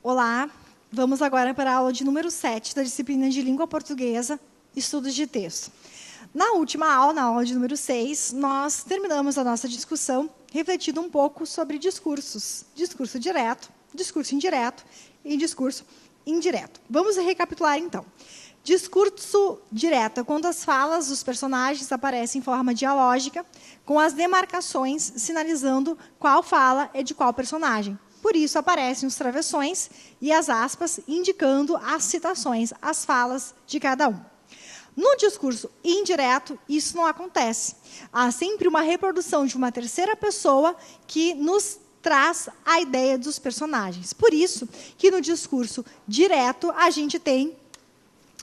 Olá, vamos agora para a aula de número 7 da disciplina de Língua Portuguesa, Estudos de Texto. Na última aula, na aula de número 6, nós terminamos a nossa discussão refletindo um pouco sobre discursos. Discurso direto, discurso indireto e discurso indireto. Vamos recapitular, então. Discurso direto é quando as falas dos personagens aparecem em forma dialógica, com as demarcações sinalizando qual fala é de qual personagem. Por isso, aparecem os travessões e as aspas, indicando as citações, as falas de cada um. No discurso indireto, isso não acontece. Há sempre uma reprodução de uma terceira pessoa que nos traz a ideia dos personagens. Por isso que no discurso direto, a gente tem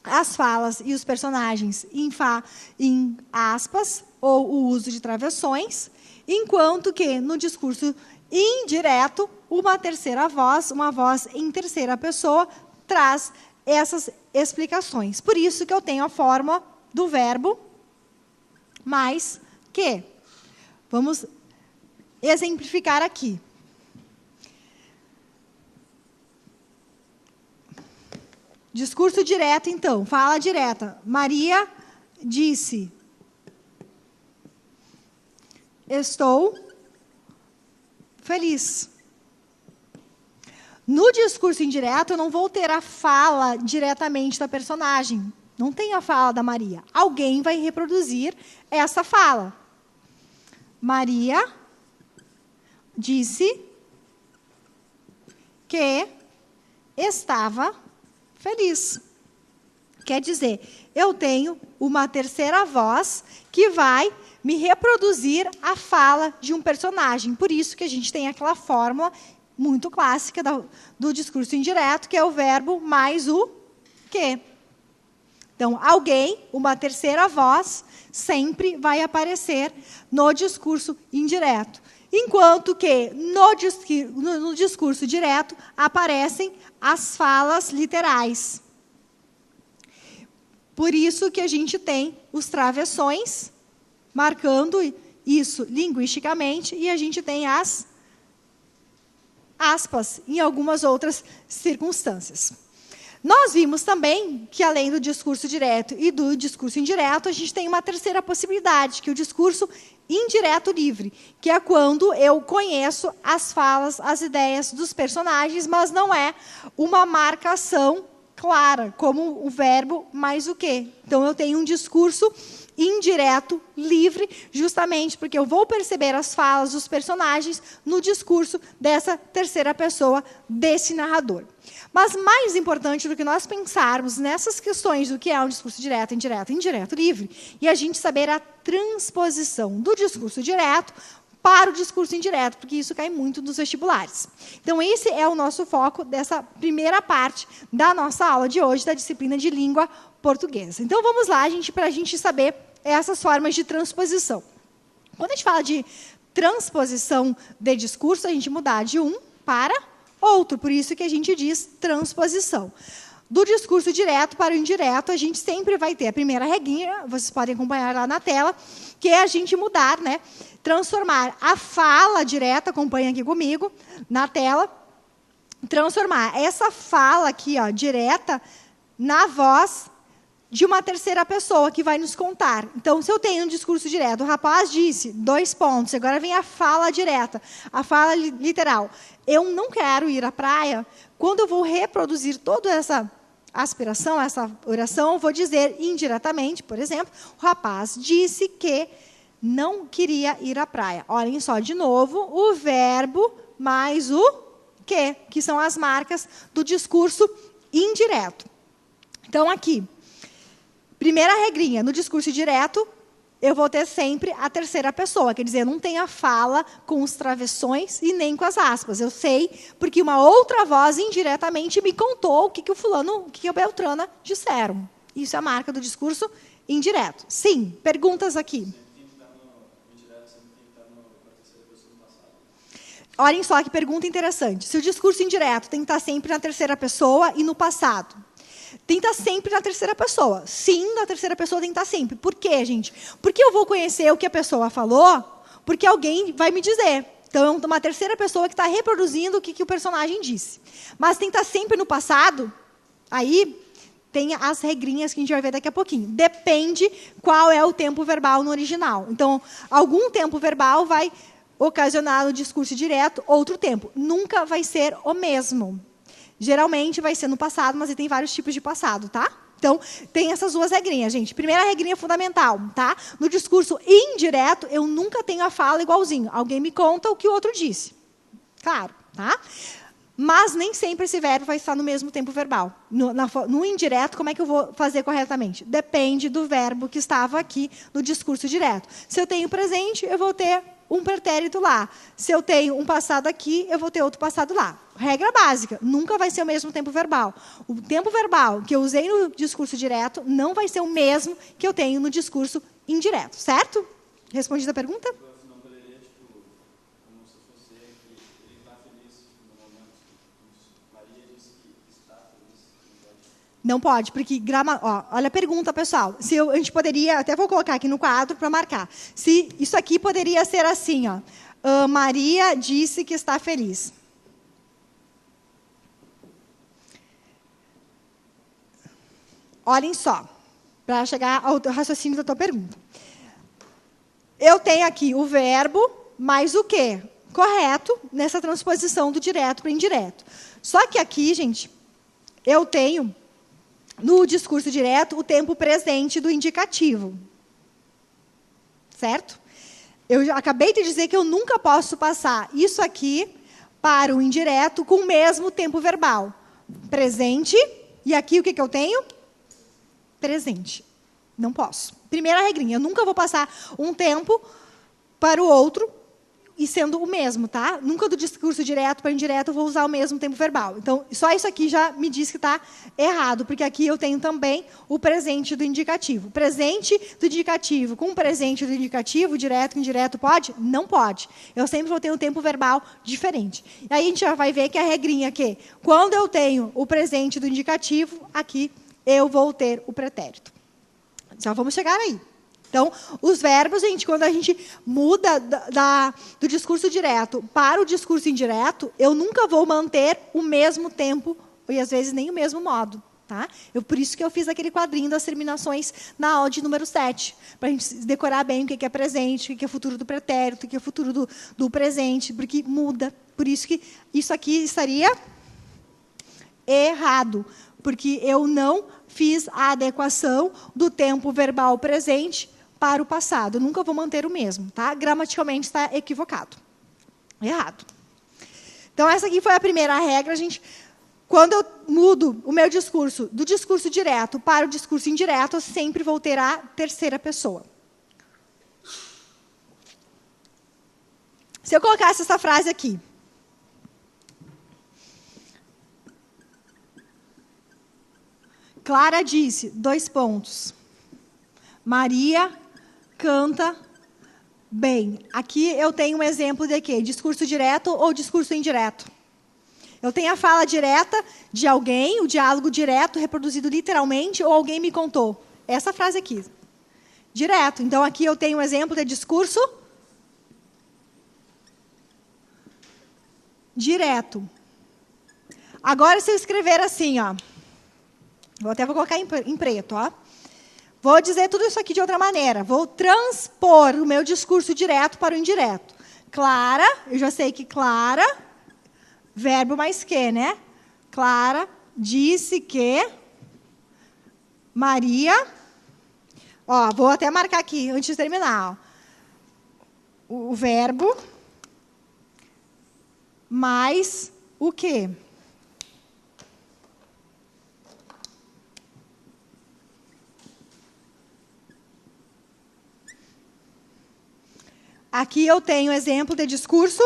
as falas e os personagens em aspas, ou o uso de travessões, enquanto que no discurso indireto, uma terceira voz, uma voz em terceira pessoa, traz essas explicações. Por isso que eu tenho a forma do verbo mais que. Vamos exemplificar aqui. Discurso direto, então. Fala direta. Maria disse: estou feliz. No discurso indireto, eu não vou ter a fala diretamente da personagem. Não tenho a fala da Maria. Alguém vai reproduzir essa fala. Maria disse que estava feliz. Quer dizer, eu tenho uma terceira voz que vai me reproduzir a fala de um personagem. Por isso que a gente tem aquela fórmula muito clássica do discurso indireto, que é o verbo mais o que. Então, alguém, uma terceira voz, sempre vai aparecer no discurso indireto. Enquanto que no discurso direto aparecem as falas literais. Por isso que a gente tem os travessões, marcando isso linguisticamente, e a gente tem as aspas em algumas outras circunstâncias. Nós vimos também que, além do discurso direto e do discurso indireto, a gente tem uma terceira possibilidade, que é o discurso indireto livre, que é quando eu conheço as falas, as ideias dos personagens, mas não é uma marcação clara, como o verbo mais o que. Então, eu tenho um discurso indireto, livre, justamente porque eu vou perceber as falas dos personagens no discurso dessa terceira pessoa, desse narrador. Mas mais importante do que nós pensarmos nessas questões do que é um discurso direto, indireto, indireto, livre, e a gente saber a transposição do discurso direto para o discurso indireto, porque isso cai muito nos vestibulares. Então, esse é o nosso foco dessa primeira parte da nossa aula de hoje, da disciplina de língua portuguesa. Então, vamos lá, para a gente saber essas formas de transposição. Quando a gente fala de transposição de discurso, a gente mudar de um para outro, por isso que a gente diz transposição. Do discurso direto para o indireto, a gente sempre vai ter a primeira regrinha, vocês podem acompanhar lá na tela, que é a gente mudar, né? Transformar a fala direta, acompanha aqui comigo, na tela, transformar essa fala aqui, ó, direta, na voz de uma terceira pessoa que vai nos contar. Então, se eu tenho um discurso direto, o rapaz disse, 2 pontos, agora vem a fala direta, a fala literal. Eu não quero ir à praia. Quando eu vou reproduzir toda essa aspiração, essa oração, eu vou dizer indiretamente, por exemplo, o rapaz disse que não queria ir à praia. Olhem só, de novo, o verbo mais o que são as marcas do discurso indireto. Então, aqui, primeira regrinha, no discurso direto, eu vou ter sempre a terceira pessoa. Quer dizer, eu não tenho a fala com os travessões e nem com as aspas. Eu sei porque uma outra voz indiretamente me contou o que o fulano, o que a Beltrana disseram. Isso é a marca do discurso indireto. Sim, perguntas aqui. Olhem só que pergunta interessante. Se o discurso indireto tem que estar sempre na terceira pessoa e no passado. Tem que estar sempre na terceira pessoa. Sim, na terceira pessoa tem que estar sempre. Por quê, gente? Porque eu vou conhecer o que a pessoa falou, porque alguém vai me dizer. Então, é uma terceira pessoa que está reproduzindo o que o personagem disse. Mas tem que estar sempre no passado. Aí tem as regrinhas que a gente vai ver daqui a pouquinho. Depende qual é o tempo verbal no original. Então, algum tempo verbal vai ocasionar no discurso direto outro tempo. Nunca vai ser o mesmo. Geralmente vai ser no passado, mas tem vários tipos de passado, tá? Então, tem essas duas regrinhas, gente. Primeira regrinha fundamental, tá? No discurso indireto, eu nunca tenho a fala igualzinho. Alguém me conta o que o outro disse. Claro, tá? Mas nem sempre esse verbo vai estar no mesmo tempo verbal. No indireto, como é que eu vou fazer corretamente? Depende do verbo que estava aqui no discurso direto. Se eu tenho presente, eu vou ter um pretérito lá. Se eu tenho um passado aqui, eu vou ter outro passado lá. Regra básica, nunca vai ser o mesmo tempo verbal. O tempo verbal que eu usei no discurso direto não vai ser o mesmo que eu tenho no discurso indireto, certo? Respondida a pergunta? Não poderia, como se fosse que ele está feliz no momento que Maria disse que está feliz. Não pode, porque olha a pergunta, pessoal. A gente poderia, até vou colocar aqui no quadro para marcar. Se isso aqui poderia ser assim, ó. Maria disse que está feliz. Olhem só, para chegar ao raciocínio da tua pergunta. Eu tenho aqui o verbo mais o quê? Correto, nessa transposição do direto para o indireto. Só que aqui, gente, eu tenho, no discurso direto, o tempo presente do indicativo. Certo? Eu acabei de dizer que eu nunca posso passar isso aqui para o indireto com o mesmo tempo verbal. Presente, e aqui o que eu tenho? Presente. Não posso. Primeira regrinha, eu nunca vou passar um tempo para o outro e sendo o mesmo, tá? Nunca do discurso direto para indireto eu vou usar o mesmo tempo verbal. Então, só isso aqui já me diz que está errado, porque aqui eu tenho também o presente do indicativo. Presente do indicativo com presente do indicativo, direto, indireto, pode? Não pode. Eu sempre vou ter um tempo verbal diferente. E aí a gente já vai ver que a regrinha que quando eu tenho o presente do indicativo, aqui eu vou ter o pretérito. Já vamos chegar aí. Então, os verbos, gente, quando a gente muda do discurso direto para o discurso indireto, eu nunca vou manter o mesmo tempo, e às vezes nem o mesmo modo. Tá? Por isso que eu fiz aquele quadrinho das terminações na aula de número 7, para a gente decorar bem o que é presente, o que é futuro do pretérito, o que é futuro do presente, porque muda. Por isso que isso aqui estaria errado, porque eu não fiz a adequação do tempo verbal presente para o passado. Eu nunca vou manter o mesmo, tá? Gramaticalmente está equivocado. Errado. Então, essa aqui foi a primeira regra, gente. Quando eu mudo o meu discurso do discurso direto para o discurso indireto, eu sempre vou ter a terceira pessoa. Se eu colocasse essa frase aqui. Clara disse, : Maria canta bem. Aqui eu tenho um exemplo de quê? Discurso direto ou discurso indireto? Eu tenho a fala direta de alguém, o diálogo direto, reproduzido literalmente, ou alguém me contou. Essa frase aqui. Direto. Então, aqui eu tenho um exemplo de discurso direto. Agora, se eu escrever assim, ó. Vou colocar em preto, ó. Vou dizer tudo isso aqui de outra maneira. Vou transpor o meu discurso direto para o indireto. Clara, eu já sei que Clara, verbo mais que, né? Clara disse que Maria... Ó, vou até marcar aqui, antes de terminar. Ó. O verbo mais o quê? Aqui eu tenho exemplo de discurso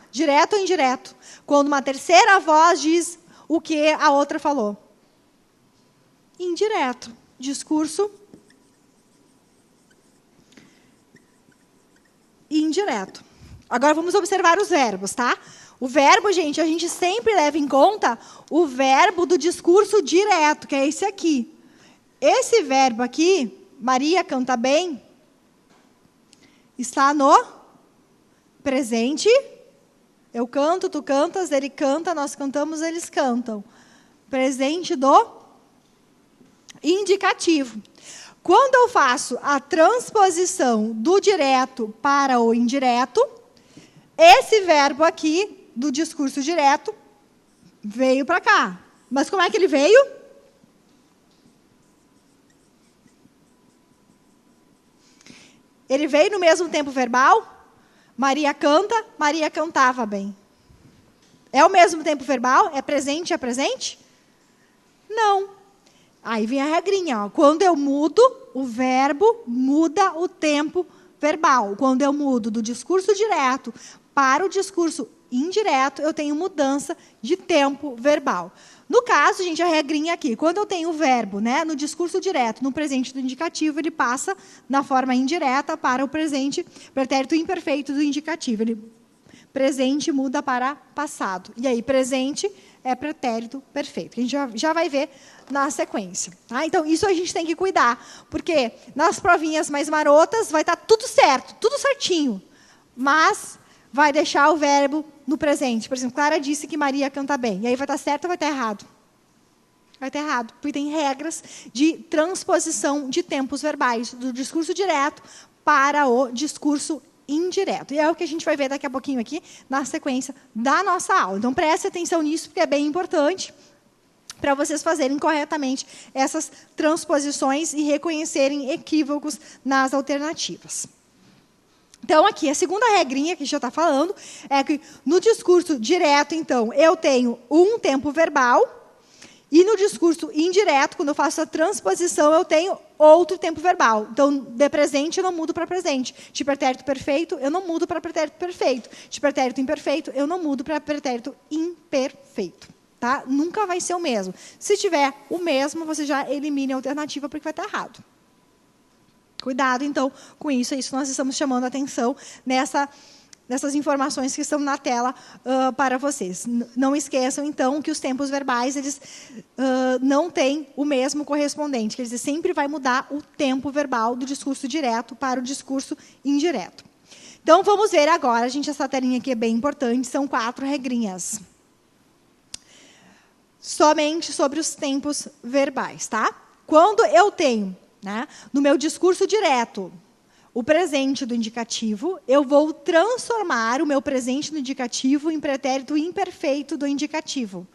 direto ou indireto. Quando uma terceira voz diz o que a outra falou. Indireto. Discurso indireto. Agora vamos observar os verbos, tá? O verbo, gente, a gente sempre leva em conta o verbo do discurso direto, que é esse aqui. Esse verbo aqui, Maria canta bem, está no presente. Eu canto, tu cantas, ele canta, nós cantamos, eles cantam. Presente do indicativo. Quando eu faço a transposição do direto para o indireto, esse verbo aqui, do discurso direto, veio para cá. Mas como é que ele veio? Ele veio no mesmo tempo verbal? Maria canta, Maria cantava bem. É o mesmo tempo verbal? É presente, é presente? Não. Aí vem a regrinha. Ó. Quando eu mudo, o verbo muda o tempo verbal. Quando eu mudo do discurso direto para o discurso indireto, eu tenho mudança de tempo verbal. No caso, gente, a regrinha aqui, quando eu tenho o verbo, né, no discurso direto, no presente do indicativo, ele passa na forma indireta para o presente, pretérito imperfeito do indicativo. Ele, presente muda para passado. E aí, presente é pretérito perfeito. A gente já vai ver na sequência. Tá? Então, isso a gente tem que cuidar, porque nas provinhas mais marotas vai estar tudo certo, tudo certinho, mas vai deixar o verbo no presente. Por exemplo, Clara disse que Maria canta bem. E aí vai estar certo ou vai estar errado? Vai estar errado, porque tem regras de transposição de tempos verbais, do discurso direto para o discurso indireto. E é o que a gente vai ver daqui a pouquinho aqui, na sequência da nossa aula. Então, preste atenção nisso, porque é bem importante para vocês fazerem corretamente essas transposições e reconhecerem equívocos nas alternativas. Então, aqui, a segunda regrinha que a gente já está falando é que no discurso direto, então, eu tenho um tempo verbal, e no discurso indireto, quando eu faço a transposição, eu tenho outro tempo verbal. Então, de presente, eu não mudo para presente. De pretérito perfeito, eu não mudo para pretérito perfeito. De pretérito imperfeito, eu não mudo para pretérito imperfeito. Tá? Nunca vai ser o mesmo. Se tiver o mesmo, você já elimina a alternativa, porque vai estar errado. Cuidado, então, com isso. É isso que nós estamos chamando a atenção nessas informações que estão na tela para vocês. Não esqueçam, então, que os tempos verbais eles, não têm o mesmo correspondente. Quer dizer, sempre vai mudar o tempo verbal do discurso direto para o discurso indireto. Então, vamos ver agora, gente, essa telinha aqui é bem importante, são 4 regrinhas. Somente sobre os tempos verbais, tá? Quando eu tenho, né, no meu discurso direto, o presente do indicativo, eu vou transformar o meu presente do indicativo em pretérito imperfeito do indicativo.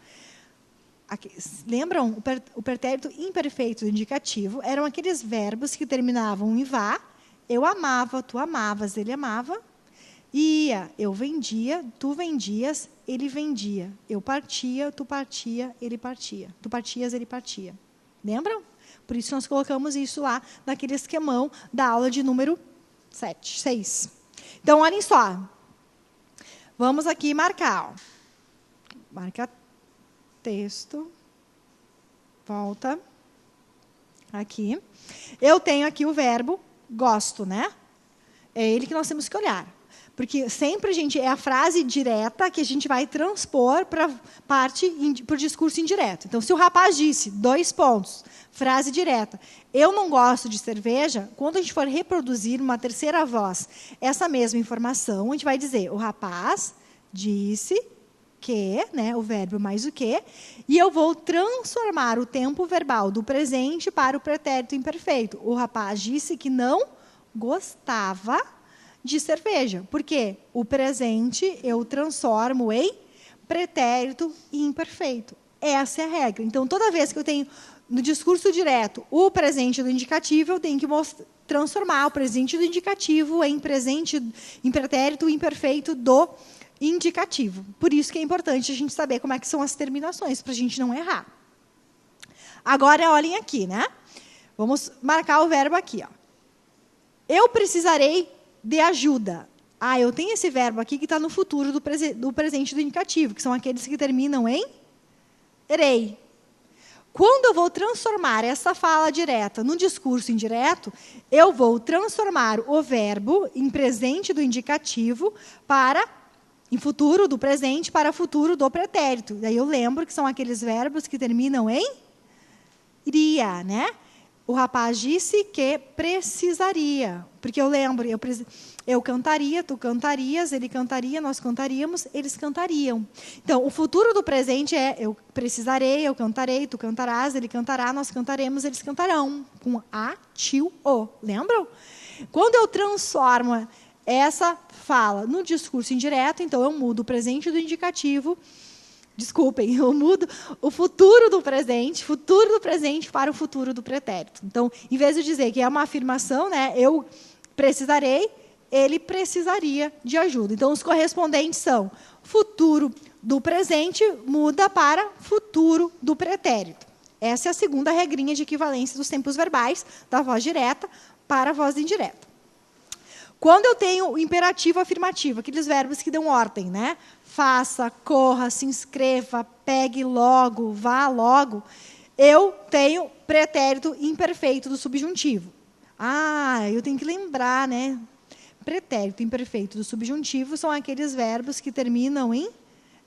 Aqui, lembram? O pretérito imperfeito do indicativo eram aqueles verbos que terminavam em vá. Eu amava, tu amavas, ele amava. Ia, eu vendia, tu vendias, ele vendia. Eu partia, tu partia, ele partia. Tu partias, ele partia. Lembram? Por isso, nós colocamos isso lá naquele esquemão da aula de número 6. Então, olhem só. Vamos aqui marcar. Ó. Marca texto. Volta. Aqui. Eu tenho aqui o verbo gosto, né? É ele que nós temos que olhar. Porque sempre, gente, é a frase direta que a gente vai transpor para o discurso indireto. Então, se o rapaz disse, 2 pontos, frase direta, eu não gosto de cerveja, quando a gente for reproduzir uma terceira voz, essa mesma informação, a gente vai dizer, o rapaz disse que, né, o verbo mais o que, e eu vou transformar o tempo verbal do presente para o pretérito imperfeito. O rapaz disse que não gostava de cerveja. Por quê? O presente eu transformo em pretérito imperfeito. Essa é a regra. Então, toda vez que eu tenho no discurso direto o presente do indicativo, eu tenho que transformar o presente do indicativo em pretérito imperfeito do indicativo. Por isso que é importante a gente saber como é que são as terminações, para a gente não errar. Agora, olhem aqui, né? Vamos marcar o verbo aqui. Ó. Eu precisarei de ajuda. Ah, eu tenho esse verbo aqui que está no futuro do presente do indicativo, que são aqueles que terminam em erei. Quando eu vou transformar essa fala direta no discurso indireto, eu vou transformar o verbo em presente do indicativo em futuro do presente para futuro do pretérito. Daí eu lembro que são aqueles verbos que terminam em iria, né? O rapaz disse que precisaria. Porque eu lembro, eu cantaria, tu cantarias, ele cantaria, nós cantaríamos, eles cantariam. Então, o futuro do presente é eu precisarei, eu cantarei, tu cantarás, ele cantará, nós cantaremos, eles cantarão. Com a, tio, o. Lembram? Quando eu transformo essa fala no discurso indireto, então eu mudo o presente do indicativo. Desculpem, eu mudo o futuro do presente para o futuro do pretérito. Então, em vez de dizer que é uma afirmação, né, eu precisarei, ele precisaria de ajuda. Então, os correspondentes são futuro do presente muda para futuro do pretérito. Essa é a segunda regrinha de equivalência dos tempos verbais, da voz direta para a voz indireta. Quando eu tenho o imperativo afirmativo, aqueles verbos que dão ordem, né? Faça, corra, se inscreva, pegue logo, vá logo, eu tenho pretérito imperfeito do subjuntivo. Eu tenho que lembrar, né? Pretérito imperfeito do subjuntivo são aqueles verbos que terminam em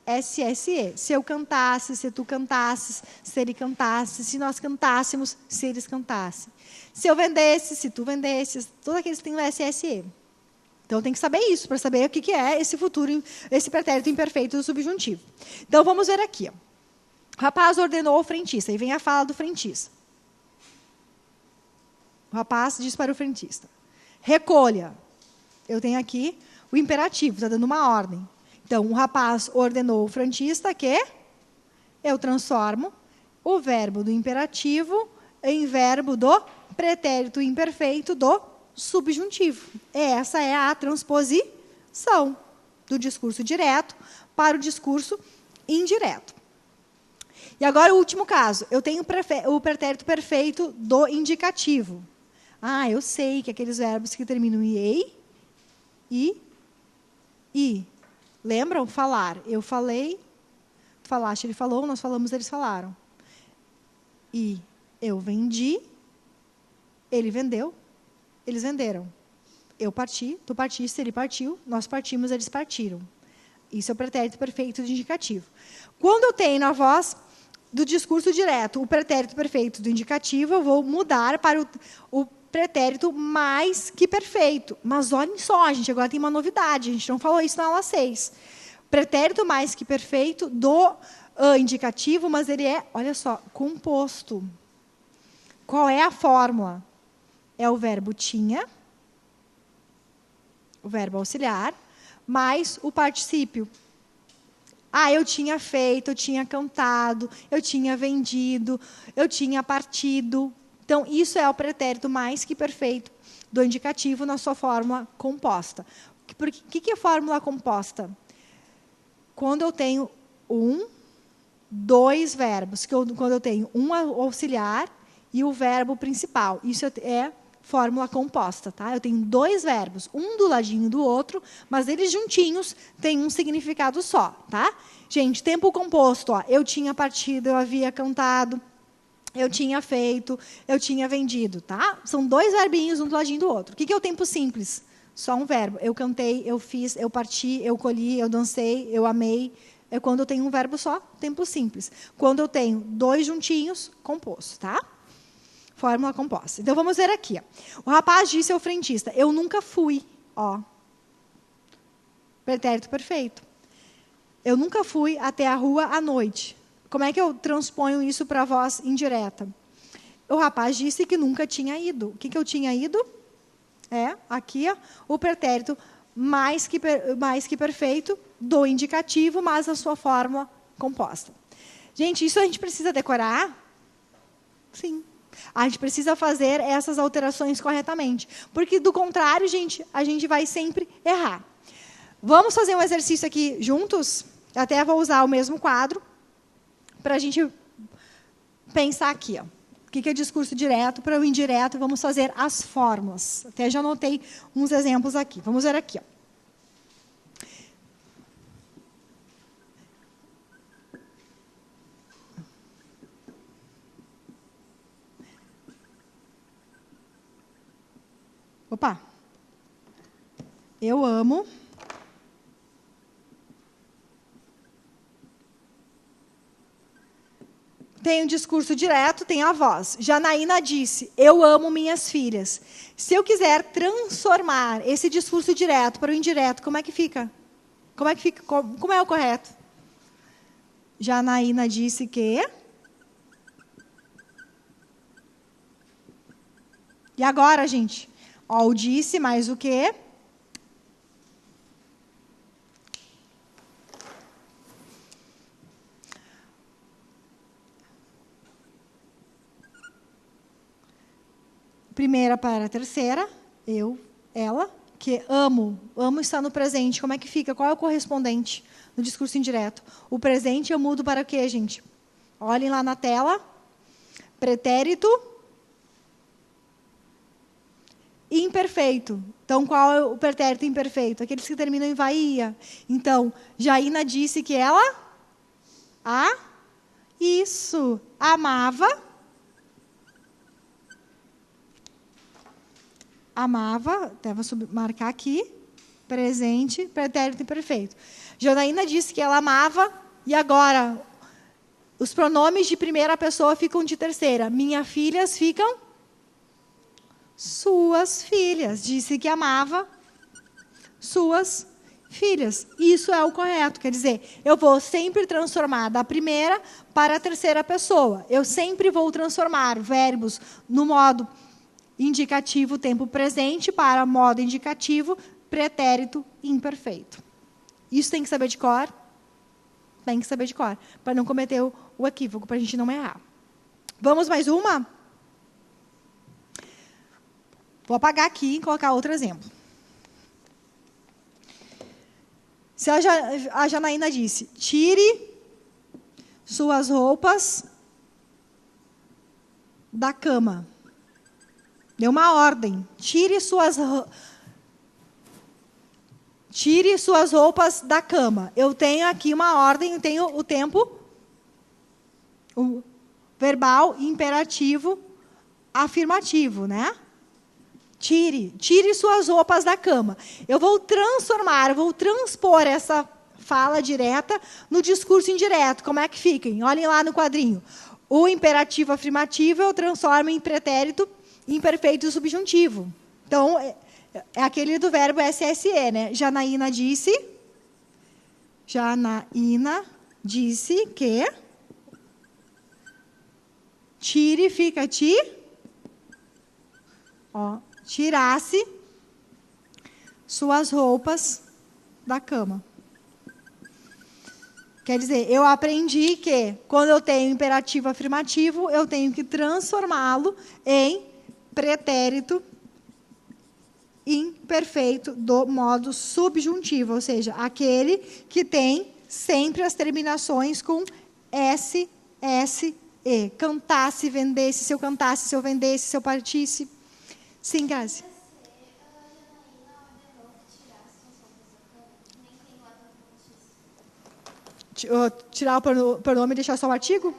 SSE. Se eu cantasse, se tu cantasses, se ele cantasse, se nós cantássemos, se eles cantassem. Se eu vendesse, se tu vendesses, todos aqueles que têm o SSE. Então, tem que saber isso, para saber o que é esse futuro, esse pretérito imperfeito do subjuntivo. Então, vamos ver aqui. Ó. O rapaz ordenou ao frentista, e vem a fala do frentista. O rapaz diz para o frentista, recolha. Eu tenho aqui o imperativo, está dando uma ordem. Então, o rapaz ordenou ao frentista que eu transformo o verbo do imperativo em verbo do pretérito imperfeito do subjuntivo. Essa é a transposição do discurso direto para o discurso indireto. E agora o último caso. Eu tenho o pretérito perfeito do indicativo. Eu sei que aqueles verbos que terminam em ei, i. Lembram? Falar. Eu falei, tu falaste, ele falou, nós falamos, eles falaram. E eu vendi, ele vendeu, eles venderam. Eu parti, tu partiste, ele partiu, nós partimos, eles partiram. Isso é o pretérito perfeito de indicativo. Quando eu tenho na voz do discurso direto o pretérito perfeito do indicativo, eu vou mudar para o pretérito mais que perfeito. Mas olhem só, gente, agora tem uma novidade, a gente não falou isso na aula 6. Pretérito mais que perfeito do indicativo, mas ele é, olha só, composto. Qual é a fórmula? É o verbo tinha, o verbo auxiliar, mais o particípio. Eu tinha feito, eu tinha cantado, eu tinha vendido, eu tinha partido. Então, isso é o pretérito mais que perfeito do indicativo na sua fórmula composta. O que é fórmula composta? Quando eu tenho dois verbos, quando eu tenho um auxiliar e o verbo principal. Isso é fórmula composta, tá? Eu tenho dois verbos, um do ladinho do outro, mas eles juntinhos têm um significado só, tá? Gente, tempo composto, ó, eu tinha partido, eu havia cantado, eu tinha feito, eu tinha vendido, tá? São dois verbinhos, um do ladinho do outro. O que é o tempo simples? Só um verbo. Eu cantei, eu fiz, eu parti, eu colhi, eu dancei, eu amei. É quando eu tenho um verbo só, tempo simples. Quando eu tenho dois juntinhos, composto, tá? Fórmula composta. Então, vamos ver aqui. Ó. O rapaz disse ao frentista, eu nunca fui. Ó. Pretérito perfeito. Eu nunca fui até a rua à noite. Como é que eu transponho isso para a voz indireta? O rapaz disse que nunca tinha ido. O que eu tinha ido? Aqui, ó, o pretérito mais que perfeito do indicativo, mas a sua fórmula composta. Gente, isso a gente precisa decorar? Sim. A gente precisa fazer essas alterações corretamente. Porque, do contrário, gente, a gente vai sempre errar. Vamos fazer um exercício aqui juntos? Eu até vou usar o mesmo quadro para a gente pensar aqui. Ó. O que é discurso direto? Para o indireto, vamos fazer as fórmulas. Até já anotei uns exemplos aqui. Vamos ver aqui. Ó. Opa. Eu amo. Tem um discurso direto, tem a voz. Janaína disse, eu amo minhas filhas. Se eu quiser transformar esse discurso direto para o indireto, como é que fica? Como é que fica? Como é o correto? Janaína disse que... E agora, gente? Ó, o disse mais o quê? Primeira para a terceira, eu, ela, que amo está no presente. Como é que fica? Qual é o correspondente no discurso indireto? O presente eu mudo para o quê, gente? Olhem lá na tela. Pretérito imperfeito. Então, qual é o pretérito imperfeito? Aqueles que terminam em vaia. Então, Jaina disse que ela isso, amava até vou marcar aqui, presente, pretérito imperfeito. Janaína disse que ela amava, e agora, os pronomes de primeira pessoa ficam de terceira. Minhas filhas ficam suas filhas. Disse que amava suas filhas. Isso é o correto, quer dizer, eu vou sempre transformar da primeira para a terceira pessoa. Eu sempre vou transformar verbos no modo indicativo, tempo presente, para modo indicativo, pretérito imperfeito. Isso tem que saber de cor? Tem que saber de cor, para não cometer o equívoco, para a gente não errar. Vamos mais uma? Vou apagar aqui e colocar outro exemplo. Se a Janaína disse, tire suas roupas da cama. Deu uma ordem. Tire suas roupas da cama. Eu tenho aqui uma ordem, eu tenho o tempo o verbal, imperativo, afirmativo, né? Tire suas roupas da cama. Eu vou transpor essa fala direta no discurso indireto. Como é que fica? Olhem lá no quadrinho. O imperativo afirmativo eu transformo em pretérito imperfeito subjuntivo. Então, é aquele do verbo SSE, né? Janaína disse que tire fica tirasse suas roupas da cama. Quer dizer, eu aprendi que, quando eu tenho imperativo afirmativo, eu tenho que transformá-lo em pretérito imperfeito do modo subjuntivo, ou seja, aquele que tem sempre as terminações com S, S, E. Cantasse, vendesse, se eu cantasse, se eu vendesse, se eu partisse. Sim, Grazi. Tirar o pronome e deixar só o artigo?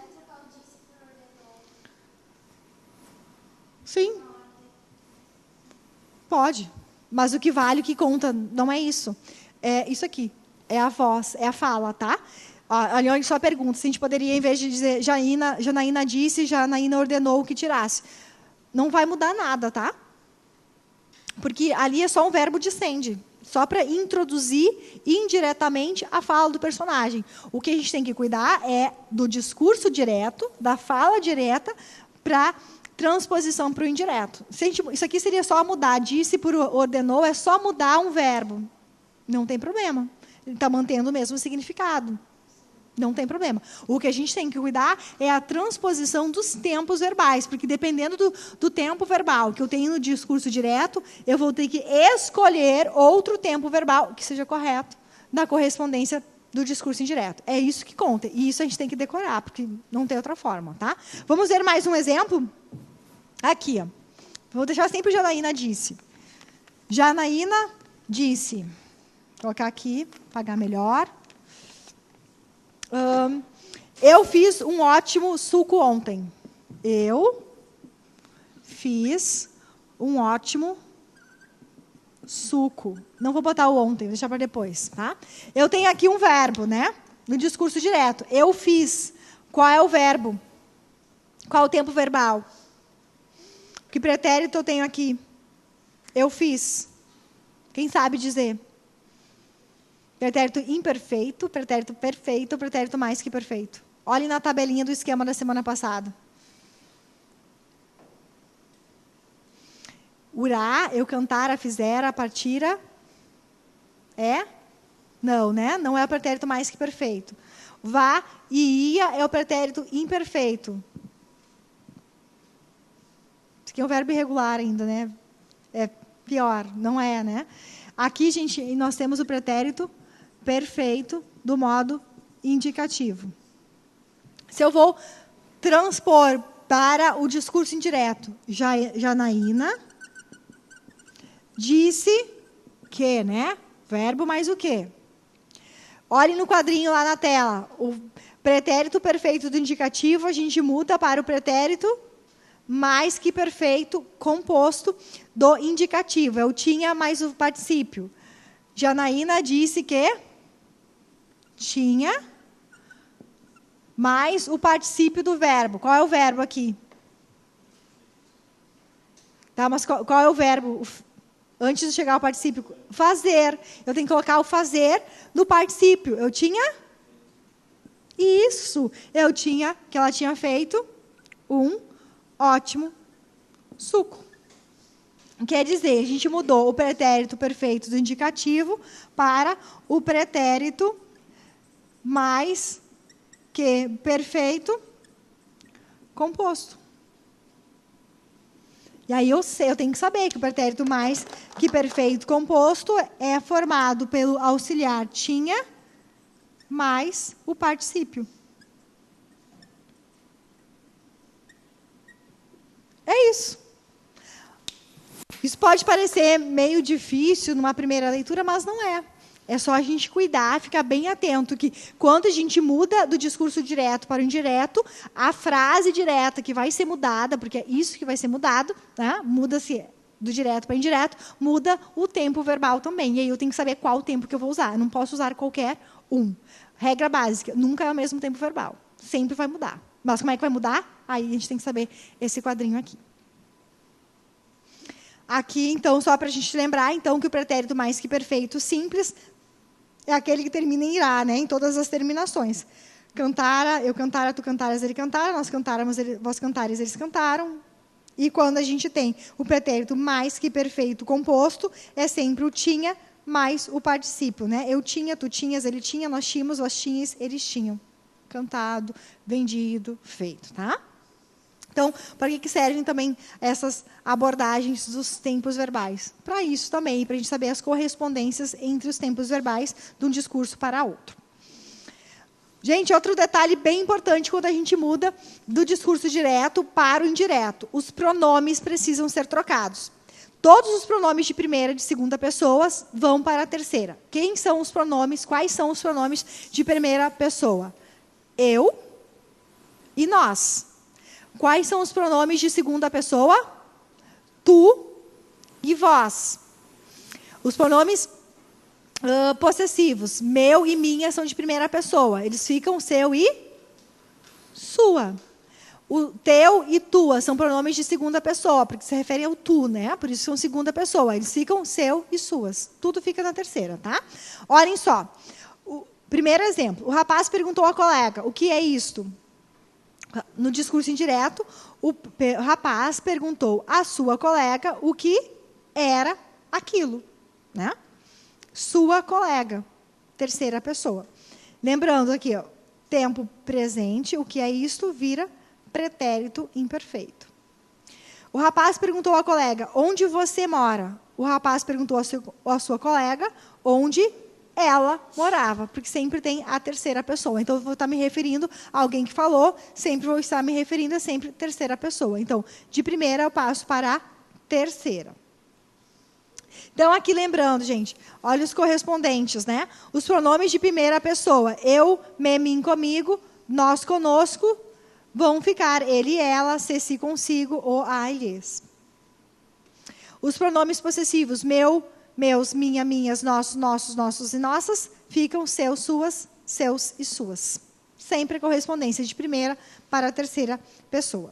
Sim. Pode. Mas o que vale, o que conta, não é isso. É isso aqui. É a voz, é a fala, tá? Ali só pergunta. Se a gente poderia, em vez de dizer Janaína disse, Janaína ordenou que tirasse. Não vai mudar nada, tá? Porque ali é só um verbo descende. Só para introduzir indiretamente a fala do personagem. O que a gente tem que cuidar é do discurso direto, da fala direta, para transposição para o indireto. Isso aqui seria só mudar. Disse por ordenou, é só mudar um verbo. Não tem problema. Ele está mantendo o mesmo significado. Não tem problema. O que a gente tem que cuidar é a transposição dos tempos verbais, porque dependendo do tempo verbal que eu tenho no discurso direto, eu vou ter que escolher outro tempo verbal que seja correto na correspondência do discurso indireto. É isso que conta. E isso a gente tem que decorar, porque não tem outra forma, tá? Vamos ver mais um exemplo? Aqui, ó. Vou deixar sempre o Janaína disse. Janaína disse. Vou colocar aqui, apagar melhor. Eu fiz um ótimo suco ontem. Eu fiz um ótimo suco. Não vou botar o ontem, vou deixar para depois, tá? Eu tenho aqui um verbo, né? No discurso direto. Eu fiz. Qual é o verbo? Qual é o tempo verbal? Que pretérito eu tenho aqui? Eu fiz. Quem sabe dizer? Pretérito imperfeito, pretérito perfeito, pretérito mais que perfeito. Olhem na tabelinha do esquema da semana passada. Urá, eu cantara, fizera, partira. É? Não, né? Não é o pretérito mais que perfeito. Vá e ia é o pretérito imperfeito. Isso aqui é um verbo irregular ainda, né? É pior, não é, né? Aqui, gente, nós temos o pretérito perfeito do modo indicativo. Se eu vou transpor para o discurso indireto, Janaína disse que, né? Verbo mais o quê? Olhem no quadrinho lá na tela. O pretérito perfeito do indicativo, a gente muda para o pretérito mais que perfeito composto do indicativo. Eu tinha mais o particípio. Janaína disse que tinha mais o particípio do verbo. Qual é o verbo aqui? Tá, mas qual é o verbo? Antes de chegar ao particípio, fazer. Eu tenho que colocar o fazer no particípio. Eu tinha isso. Eu tinha, que ela tinha feito um ótimo suco. Quer dizer, a gente mudou o pretérito perfeito do indicativo para o pretérito mais que perfeito composto. E aí eu tenho que saber que o pretérito mais que perfeito composto é formado pelo auxiliar tinha mais o particípio. É isso. Isso pode parecer meio difícil numa primeira leitura, mas não é. É só a gente cuidar, ficar bem atento que quando a gente muda do discurso direto para o indireto, a frase direta que vai ser mudada, porque é isso que vai ser mudado, né? Muda-se do direto para o indireto, muda o tempo verbal também. E aí eu tenho que saber qual o tempo que eu vou usar. Eu não posso usar qualquer um. Regra básica, nunca é o mesmo tempo verbal. Sempre vai mudar. Mas como é que vai mudar? Aí a gente tem que saber esse quadrinho aqui. Aqui, então, só para a gente lembrar, então, que o pretérito mais que perfeito simples é aquele que termina em irá, né? Em todas as terminações. Cantara, eu cantara, tu cantaras, ele cantara, nós cantáramos, vós cantares, eles cantaram. E quando a gente tem o pretérito mais que perfeito composto, é sempre o tinha mais o particípio, né? Eu tinha, tu tinhas, ele tinha, nós tínhamos, vós tinhas, eles tinham. Cantado, vendido, feito, tá? Então, para que servem também essas abordagens dos tempos verbais? Para isso também, para a gente saber as correspondências entre os tempos verbais de um discurso para outro. Gente, outro detalhe bem importante quando a gente muda do discurso direto para o indireto. Os pronomes precisam ser trocados. Todos os pronomes de primeira e de segunda pessoas vão para a terceira. Quem são os pronomes? Quais são os pronomes de primeira pessoa? Eu e nós. Quais são os pronomes de segunda pessoa? Tu e vós. Os pronomes possessivos, meu e minha, são de primeira pessoa. Eles ficam seu e sua. O teu e tua são pronomes de segunda pessoa, porque se referem ao tu, né? Por isso são segunda pessoa. Eles ficam seu e suas. Tudo fica na terceira, tá? Olhem só. O primeiro exemplo. O rapaz perguntou ao colega, o que é isto? No discurso indireto, o rapaz perguntou à sua colega o que era aquilo, né? Sua colega, terceira pessoa. Lembrando aqui, ó, tempo presente, o que é isto vira pretérito imperfeito. O rapaz perguntou à colega, onde você mora? O rapaz perguntou à sua colega, onde ela morava, porque sempre tem a terceira pessoa. Então, eu vou estar me referindo a alguém que falou, sempre vou estar me referindo a sempre terceira pessoa. Então, de primeira eu passo para a terceira. Então, aqui lembrando, gente, olha os correspondentes, né? Os pronomes de primeira pessoa, eu, me, mim, comigo, nós, conosco, vão ficar ele, ela, se, si, consigo, ou a, eles. Os pronomes possessivos, meu, meus, minha, minhas, nossos, nossos, nossos e nossas, ficam seus, suas, seus e suas. Sempre correspondência de primeira para a terceira pessoa.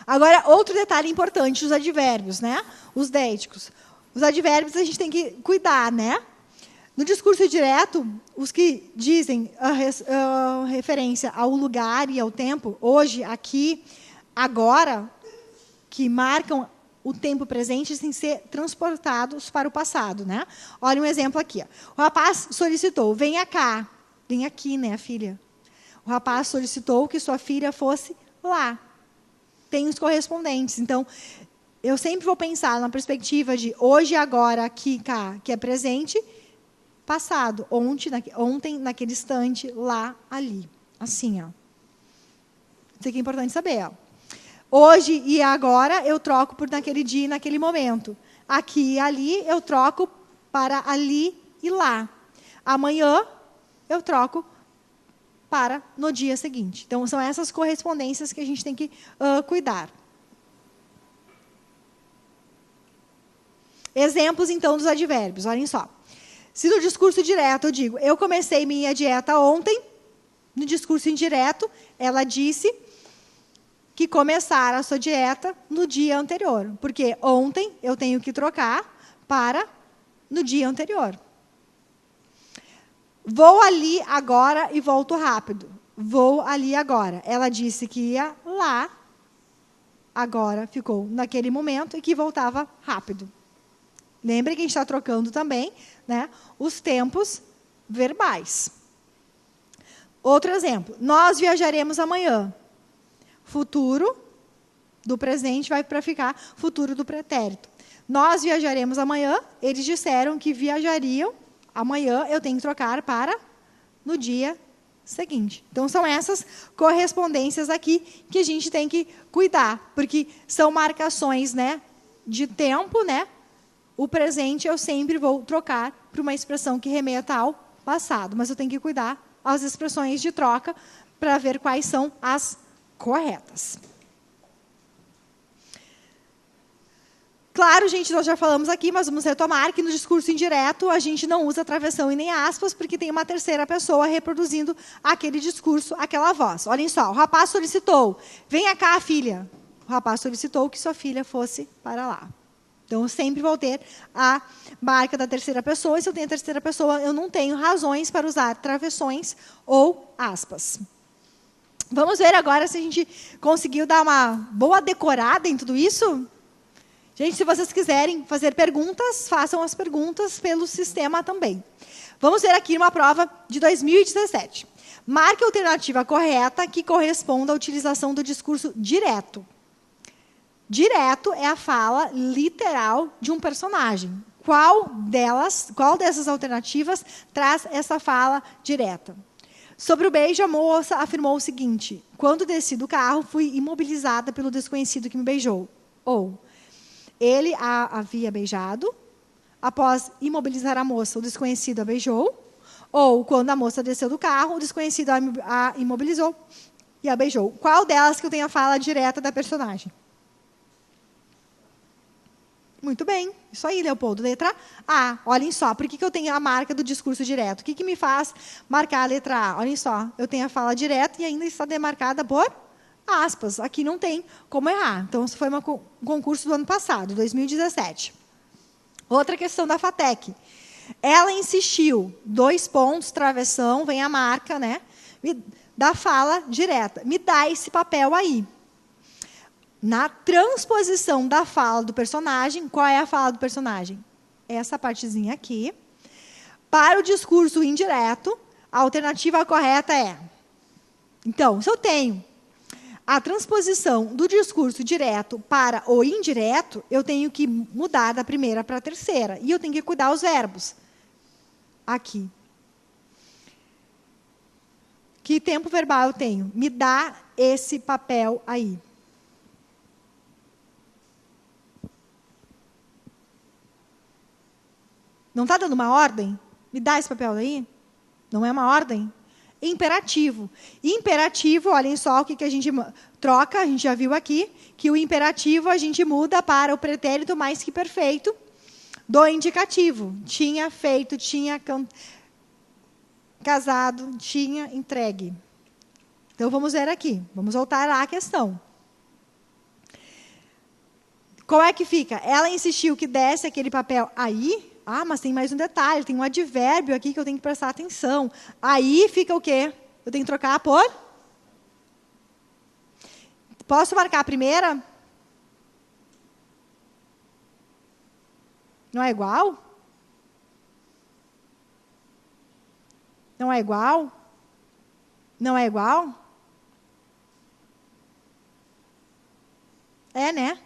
Agora, outro detalhe importante, os advérbios, né? Os deíticos. Os advérbios a gente tem que cuidar, né? No discurso direto, os que dizem a referência ao lugar e ao tempo, hoje, aqui, agora, que marcam o tempo presente, têm que ser transportados para o passado, né? Olha um exemplo aqui. Ó. O rapaz solicitou, venha cá. Vem aqui, né, filha? O rapaz solicitou que sua filha fosse lá. Tem os correspondentes. Então, eu sempre vou pensar na perspectiva de hoje, agora, aqui, cá, que é presente, passado, ontem, naquele instante, lá, ali. Assim, ó. Isso aqui é importante saber, ó. Hoje e agora eu troco por naquele dia e naquele momento. Aqui e ali eu troco para ali e lá. Amanhã eu troco para no dia seguinte. Então, são essas correspondências que a gente tem que cuidar. Exemplos, então, dos advérbios. Olhem só. Se no discurso direto eu digo, eu comecei minha dieta ontem, no discurso indireto, ela disse que começar a sua dieta no dia anterior. Porque ontem eu tenho que trocar para no dia anterior. Vou ali agora e volto rápido. Vou ali agora. Ela disse que ia lá, agora ficou naquele momento e que voltava rápido. Lembre que a gente está trocando também, né, os tempos verbais. Outro exemplo. Nós viajaremos amanhã. Futuro do presente vai para ficar futuro do pretérito. Nós viajaremos amanhã. Eles disseram que viajariam. Amanhã eu tenho que trocar para no dia seguinte. Então, são essas correspondências aqui que a gente tem que cuidar, porque são marcações, né, de tempo, né? O presente eu sempre vou trocar para uma expressão que remeta ao passado, mas eu tenho que cuidar as expressões de troca para ver quais são as corretas. Claro, gente, nós já falamos aqui, mas vamos retomar que no discurso indireto a gente não usa travessão e nem aspas, porque tem uma terceira pessoa reproduzindo aquele discurso, aquela voz. Olhem só, o rapaz solicitou, venha cá, filha. O rapaz solicitou que sua filha fosse para lá. Então, eu sempre vou ter a marca da terceira pessoa, e se eu tenho a terceira pessoa, eu não tenho razões para usar travessões ou aspas. Vamos ver agora se a gente conseguiu dar uma boa decorada em tudo isso? Gente, se vocês quiserem fazer perguntas, façam as perguntas pelo sistema também. Vamos ver aqui uma prova de 2017. Marque a alternativa correta que corresponda à utilização do discurso direto. Direto é a fala literal de um personagem. Qual dessas alternativas traz essa fala direta? Sobre o beijo, a moça afirmou o seguinte: quando desci do carro, fui imobilizada pelo desconhecido que me beijou. Ou, ele a havia beijado, após imobilizar a moça, o desconhecido a beijou. Ou, quando a moça desceu do carro, o desconhecido a imobilizou e a beijou. Qual delas que eu tenho a fala direta da personagem? Muito bem. Isso aí, Leopoldo. Letra A. Olhem só. Por que eu tenho a marca do discurso direto? O que me faz marcar a letra A? Olhem só. Eu tenho a fala direta e ainda está demarcada por aspas. Aqui não tem como errar. Então, isso foi um concurso do ano passado, 2017. Outra questão da FATEC. Ela insistiu. 2 pontos, travessão, vem a marca, né? Da fala direta. Me dá esse papel aí. Na transposição da fala do personagem, qual é a fala do personagem? Essa partezinha aqui. Para o discurso indireto, a alternativa correta é... Então, se eu tenho a transposição do discurso direto para o indireto, eu tenho que mudar da primeira para a terceira. E eu tenho que cuidar os verbos. Aqui. Que tempo verbal eu tenho? Me dá esse papel aí. Não está dando uma ordem? Me dá esse papel aí? Não é uma ordem? Imperativo. Imperativo, olhem só o que a gente troca, a gente já viu aqui, que o imperativo a gente muda para o pretérito mais que perfeito, do indicativo. Tinha feito, tinha casado, tinha entregue. Então, vamos ver aqui. Vamos voltar lá à questão. Como é que fica? Ela insistiu que desse aquele papel aí. Ah, mas tem mais um detalhe. Tem um advérbio aqui que eu tenho que prestar atenção. Aí fica o quê? Eu tenho que trocar por? Posso marcar a primeira? Não é igual? Não é igual? Não é igual? É, né?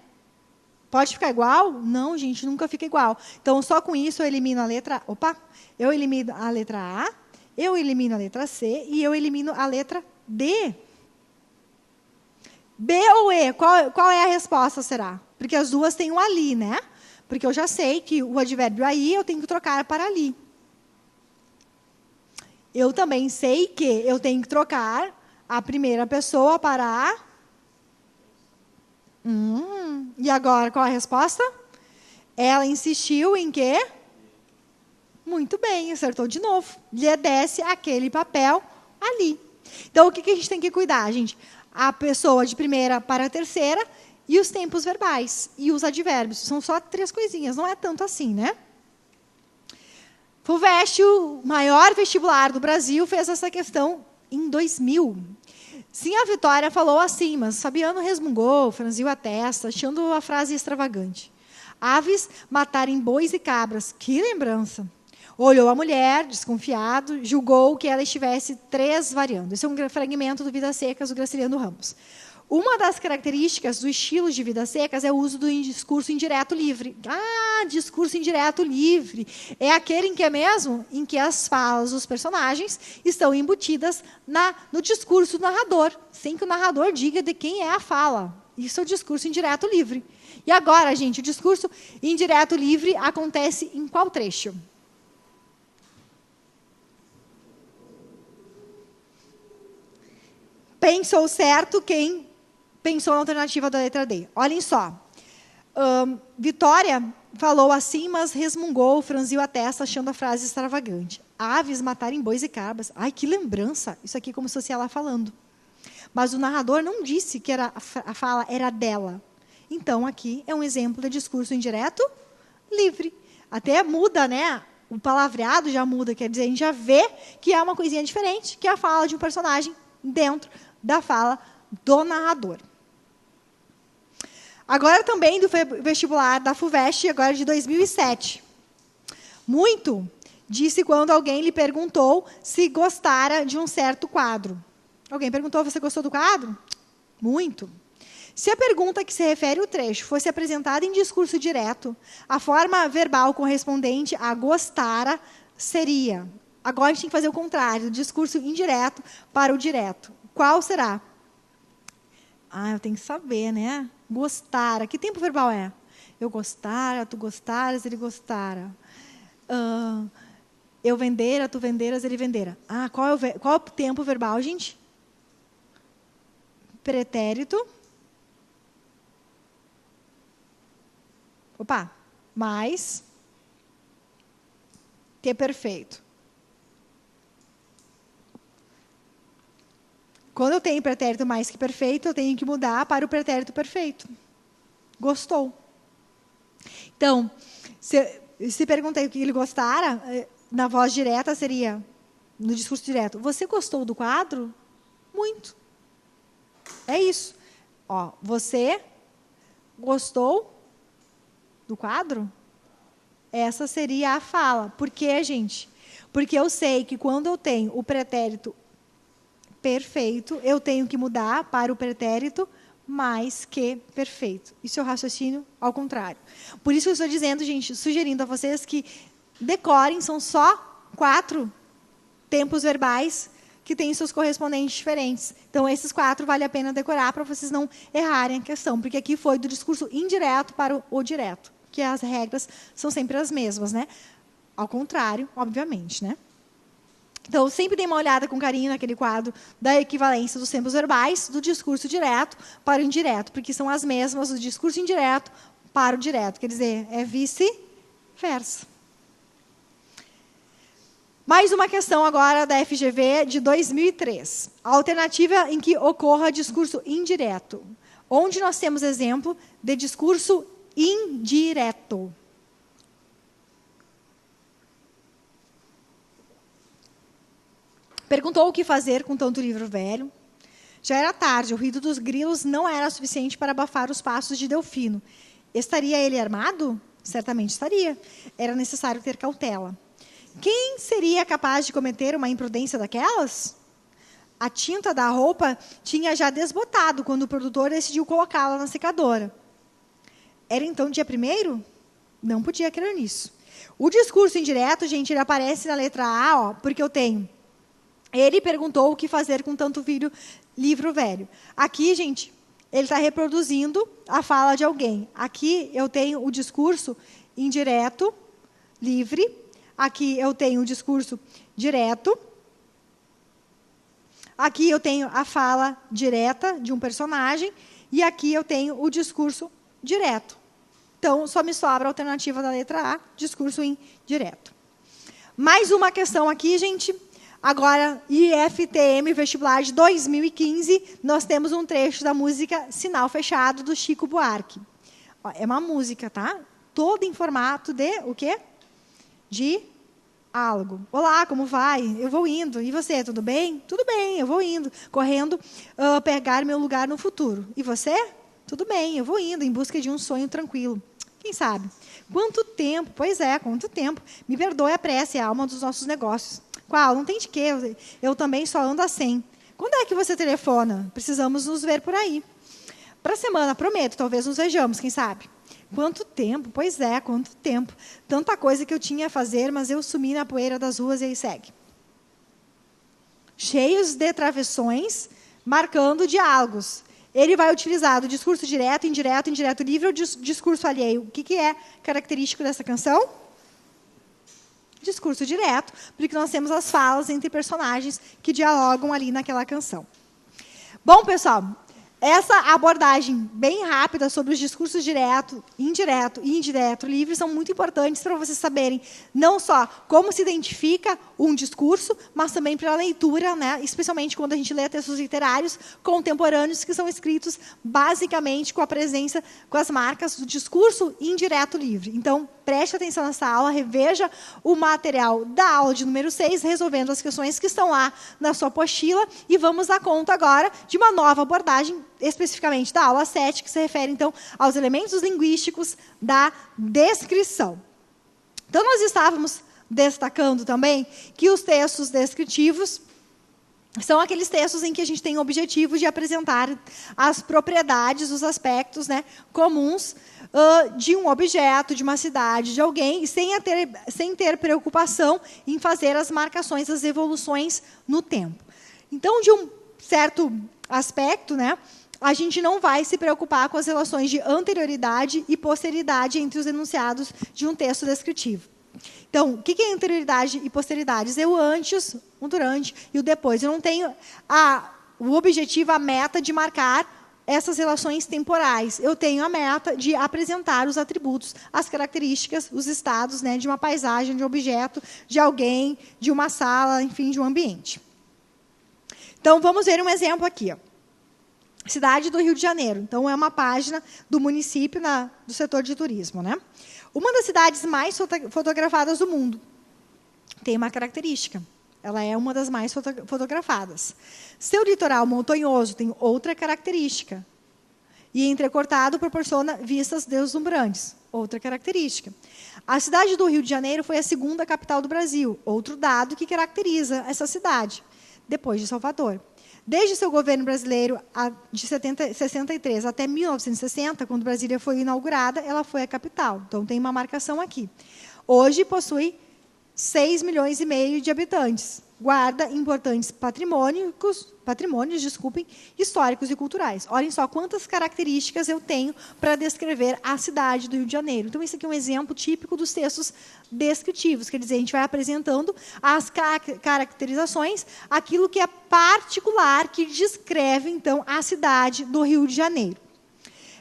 Pode ficar igual? Não, gente, nunca fica igual. Então, só com isso eu elimino a letra... Opa! Eu elimino a letra A, eu elimino a letra C e eu elimino a letra D. B ou E? Qual é a resposta, será? Porque as duas têm um ali, né? Porque eu já sei que o advérbio aí eu tenho que trocar para ali. Eu também sei que eu tenho que trocar a primeira pessoa para a... E agora, qual a resposta? Ela insistiu em quê? Muito bem, acertou de novo. Lhe desce aquele papel ali. Então, o que a gente tem que cuidar, gente? A pessoa de primeira para a terceira e os tempos verbais e os advérbios. São só 3 coisinhas, não é tanto assim, né? FUVEST, o maior vestibular do Brasil, fez essa questão em 2000. Sim, a Vitória falou assim, mas Fabiano resmungou, franziu a testa, achando a frase extravagante. Aves matarem bois e cabras, que lembrança. Olhou a mulher, desconfiado, julgou que ela estivesse tresvariando. Esse é um fragmento do Vidas Secas, do Graciliano Ramos. Uma das características do estilo de Vidas Secas é o uso do discurso indireto livre. Ah, discurso indireto livre. É aquele em que é mesmo em que as falas dos personagens estão embutidas no discurso do narrador, sem que o narrador diga de quem é a fala. Isso é o discurso indireto livre. E agora, gente, o discurso indireto livre acontece em qual trecho? Pensou certo quem pensou na alternativa da letra D. Olhem só. Vitória falou assim, mas resmungou, franziu a testa, achando a frase extravagante. Aves matarem bois e cabras. Ai, que lembrança. Isso aqui é como se fosse ela falando. Mas o narrador não disse que a fala era dela. Então, aqui é um exemplo de discurso indireto livre. Até muda, né? O palavreado já muda, quer dizer, a gente já vê que é uma coisinha diferente, que é a fala de um personagem dentro da fala do narrador. Agora também do vestibular da FUVEST, agora de 2007. Muito disse quando alguém lhe perguntou se gostara de um certo quadro. Alguém perguntou, você gostou do quadro? Muito. Se a pergunta que se refere ao trecho fosse apresentada em discurso direto, a forma verbal correspondente a gostara seria... Agora a gente tem que fazer o contrário, do discurso indireto para o direto. Qual será? Ah, eu tenho que saber, né? Gostara. Que tempo verbal é? Eu gostara, tu gostaras, ele gostara. Eu vendera, tu venderas, ele vendera. Ah, qual é o tempo verbal, gente? Pretérito. Opa, mais que perfeito. Quando eu tenho pretérito mais que perfeito, eu tenho que mudar para o pretérito perfeito. Gostou. Então, se perguntei o que ele gostara, na voz direta seria, no discurso direto, você gostou do quadro? Muito. É isso. Ó, você gostou do quadro? Essa seria a fala. Por quê, gente? Porque eu sei que quando eu tenho o pretérito perfeito, eu tenho que mudar para o pretérito mais que perfeito. Isso é o raciocínio ao contrário. Por isso que eu estou dizendo, gente, sugerindo a vocês que decorem, são só 4 tempos verbais que têm seus correspondentes diferentes. Então, esses 4 vale a pena decorar para vocês não errarem a questão, porque aqui foi do discurso indireto para o direto, que as regras são sempre as mesmas, né? Ao contrário, obviamente, né? Então, sempre dê uma olhada com carinho naquele quadro da equivalência dos tempos verbais, do discurso direto para o indireto, porque são as mesmas do discurso indireto para o direto. Quer dizer, é vice versa. Mais uma questão agora da FGV de 2003. A alternativa em que ocorra discurso indireto. Onde nós temos exemplo de discurso indireto. Perguntou o que fazer com tanto livro velho. Já era tarde, o ruído dos grilos não era suficiente para abafar os passos de Delfino. Estaria ele armado? Certamente estaria. Era necessário ter cautela. Quem seria capaz de cometer uma imprudência daquelas? A tinta da roupa tinha já desbotado quando o produtor decidiu colocá-la na secadora. Era então dia 1º? Não podia crer nisso. O discurso indireto, gente, ele aparece na letra A, ó, porque eu tenho. Ele perguntou o que fazer com tanto livro velho. Aqui, gente, ele está reproduzindo a fala de alguém. Aqui eu tenho o discurso indireto, livre. Aqui eu tenho o discurso direto. Aqui eu tenho a fala direta de um personagem. E aqui eu tenho o discurso direto. Então, só me sobra a alternativa da letra A, discurso indireto. Mais uma questão aqui, gente. Agora, IFTM Vestibular de 2015, nós temos um trecho da música Sinal Fechado, do Chico Buarque. Ó, é uma música, tá? Toda em formato de o quê? Diálogo. Olá, como vai? Eu vou indo. E você, tudo bem? Tudo bem, eu vou indo. Correndo pegar meu lugar no futuro. E você? Tudo bem, eu vou indo em busca de um sonho tranquilo. Quem sabe? Quanto tempo? Pois é, quanto tempo. Me perdoe a pressa, é a alma dos nossos negócios. Qual? Não tem de quê. Eu também só ando a 100. Quando é que você telefona? Precisamos nos ver por aí. Para a semana, prometo, talvez nos vejamos, quem sabe? Quanto tempo? Pois é, quanto tempo. Tanta coisa que eu tinha a fazer, mas eu sumi na poeira das ruas e aí segue. Cheios de travessões, marcando diálogos. Ele vai utilizar o discurso direto, indireto, indireto livre ou discurso alheio. O que é característico dessa canção? Discurso direto, porque nós temos as falas entre personagens que dialogam ali naquela canção. Bom, pessoal, essa abordagem bem rápida sobre os discursos direto, indireto e indireto livre são muito importantes para vocês saberem não só como se identifica um discurso, mas também para a leitura, né? Especialmente quando a gente lê textos literários contemporâneos que são escritos basicamente com a presença, com as marcas do discurso indireto livre. Então, preste atenção nessa aula, reveja o material da aula de número 6, resolvendo as questões que estão lá na sua apostila, e vamos dar conta agora de uma nova abordagem, especificamente da aula 7, que se refere, então, aos elementos linguísticos da descrição. Então, nós estávamos destacando também que os textos descritivos são aqueles textos em que a gente tem o objetivo de apresentar as propriedades, os aspectos, né, comuns de um objeto, de uma cidade, de alguém, sem ter preocupação em fazer as marcações, as evoluções no tempo. Então, de um certo aspecto, né, a gente não vai se preocupar com as relações de anterioridade e posteridade entre os enunciados de um texto descritivo. Então, o que é anterioridade e posteridade? É o antes, o durante e o depois. Eu não tenho o objetivo, a meta de marcar essas relações temporais. Eu tenho a meta de apresentar os atributos, as características, os estados, né, de uma paisagem, de um objeto, de alguém, de uma sala, enfim, de um ambiente. Então, vamos ver um exemplo aqui. Ó. Cidade do Rio de Janeiro. Então, é uma página do município do setor de turismo, né? Uma das cidades mais fotografadas do mundo tem uma característica. Ela é uma das mais fotografadas. Seu litoral montanhoso tem outra característica. E entrecortado proporciona vistas deslumbrantes. Outra característica. A cidade do Rio de Janeiro foi a segunda capital do Brasil. Outro dado que caracteriza essa cidade, depois de Salvador. Desde seu governo brasileiro, de 63 até 1960, quando Brasília foi inaugurada, ela foi a capital. Então, tem uma marcação aqui. Hoje, possui 6,5 milhões de habitantes. Guarda importantes patrimônios, históricos e culturais. Olhem só quantas características eu tenho para descrever a cidade do Rio de Janeiro. Então, esse aqui é um exemplo típico dos textos descritivos. Quer dizer, a gente vai apresentando as caracterizações, aquilo que é particular, que descreve, então, a cidade do Rio de Janeiro.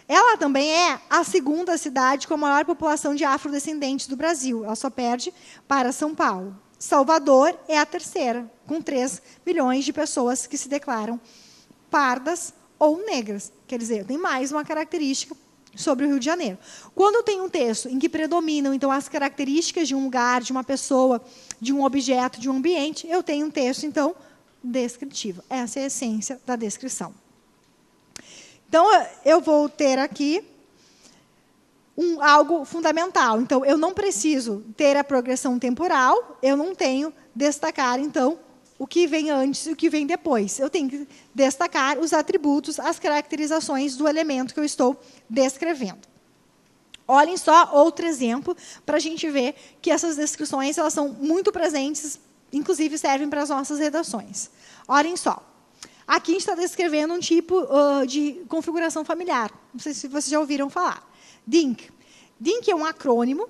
Ela também é a segunda cidade com a maior população de afrodescendentes do Brasil. Ela só perde para São Paulo. Salvador é a terceira, com 3 milhões de pessoas que se declaram pardas ou negras. Quer dizer, tem mais uma característica sobre o Rio de Janeiro. Quando eu tenho um texto em que predominam, então, as características de um lugar, de uma pessoa, de um objeto, de um ambiente, eu tenho um texto, então, descritivo. Essa é a essência da descrição. Então, eu vou ter aqui algo fundamental. Então, eu não preciso ter a progressão temporal, eu não tenho destacar, então, o que vem antes e o que vem depois. Eu tenho que destacar os atributos, as caracterizações do elemento que eu estou descrevendo. Olhem só outro exemplo para a gente ver que essas descrições elas são muito presentes, inclusive servem para as nossas redações. Olhem só. Aqui a gente está descrevendo um tipo de configuração familiar. Não sei se vocês já ouviram falar. DINC. DINC é um acrônimo,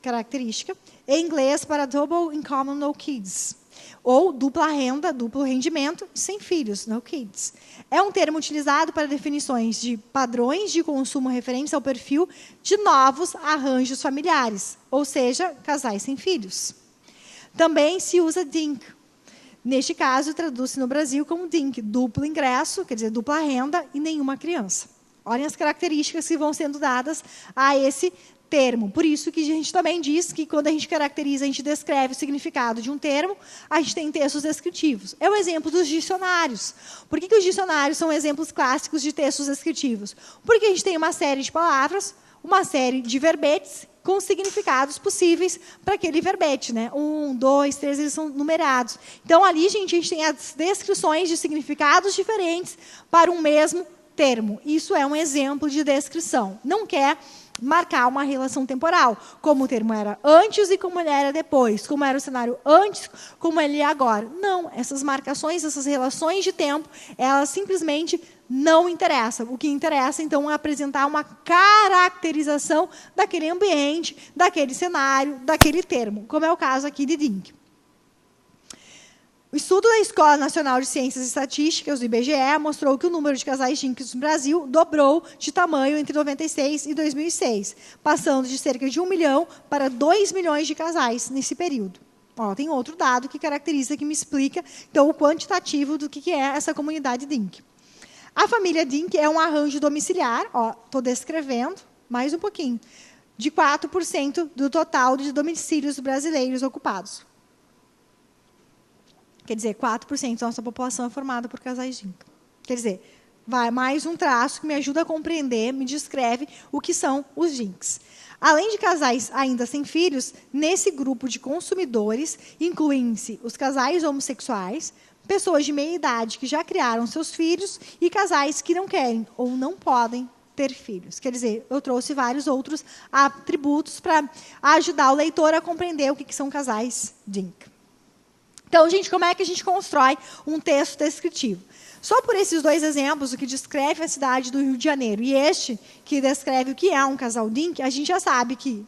característica, em inglês para Double Income No Kids, ou dupla renda, duplo rendimento, sem filhos, no kids. É um termo utilizado para definições de padrões de consumo referentes ao perfil de novos arranjos familiares, ou seja, casais sem filhos. Também se usa DINC. Neste caso, traduz-se no Brasil como DINC, duplo ingresso, quer dizer, dupla renda e nenhuma criança. Olhem as características que vão sendo dadas a esse termo. Por isso que a gente também diz que, quando a gente caracteriza, a gente descreve o significado de um termo, a gente tem textos descritivos. É o exemplo dos dicionários. Por que os dicionários são exemplos clássicos de textos descritivos? Porque a gente tem uma série de palavras, uma série de verbetes, com significados possíveis para aquele verbete, né? 1, 2, 3, eles são numerados. Então, ali, a gente tem as descrições de significados diferentes para um mesmo termo. Isso é um exemplo de descrição. Não quer marcar uma relação temporal, como o termo era antes e como ele era depois, como era o cenário antes, como ele é agora. Não, essas marcações, essas relações de tempo, elas simplesmente não interessam. O que interessa, então, é apresentar uma caracterização daquele ambiente, daquele cenário, daquele termo, como é o caso aqui de DINC. O estudo da Escola Nacional de Ciências e Estatísticas, do IBGE, mostrou que o número de casais DINCs no Brasil dobrou de tamanho entre 96 e 2006, passando de cerca de 1 milhão para 2 milhões de casais nesse período. Ó, tem outro dado que caracteriza, que me explica, então, o quantitativo do que é essa comunidade DINC. A família DINC é um arranjo domiciliar, estou descrevendo mais um pouquinho, de 4% do total de domicílios brasileiros ocupados. Quer dizer, 4% da nossa população é formada por casais DINC. Quer dizer, vai mais um traço que me ajuda a compreender, me descreve o que são os DINCs. Além de casais ainda sem filhos, nesse grupo de consumidores incluem-se os casais homossexuais, pessoas de meia idade que já criaram seus filhos e casais que não querem ou não podem ter filhos. Quer dizer, eu trouxe vários outros atributos para ajudar o leitor a compreender o que são casais DINC. Então, gente, como é que a gente constrói um texto descritivo? Só por esses dois exemplos, o que descreve a cidade do Rio de Janeiro e este, que descreve o que é um casal DINC, a gente já sabe que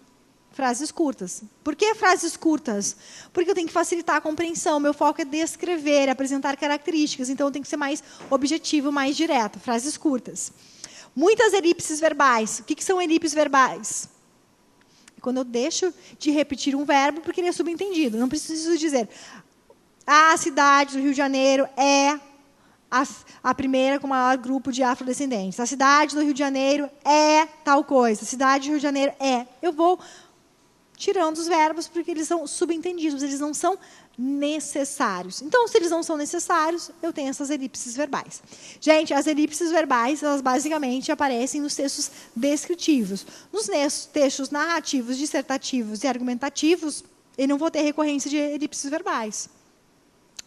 frases curtas. Por que frases curtas? Porque eu tenho que facilitar a compreensão, meu foco é descrever, apresentar características, então eu tenho que ser mais objetivo, mais direto. Frases curtas. Muitas elipses verbais. O que são elipses verbais? Quando eu deixo de repetir um verbo porque ele é subentendido. Não preciso dizer... A cidade do Rio de Janeiro é a primeira com o maior grupo de afrodescendentes. A cidade do Rio de Janeiro é tal coisa. A cidade do Rio de Janeiro é... Eu vou tirando os verbos porque eles são subentendidos, eles não são necessários. Então, se eles não são necessários, eu tenho essas elipses verbais. Gente, as elipses verbais, elas basicamente aparecem nos textos descritivos. Nos textos narrativos, dissertativos e argumentativos, eu não vou ter recorrência de elipses verbais.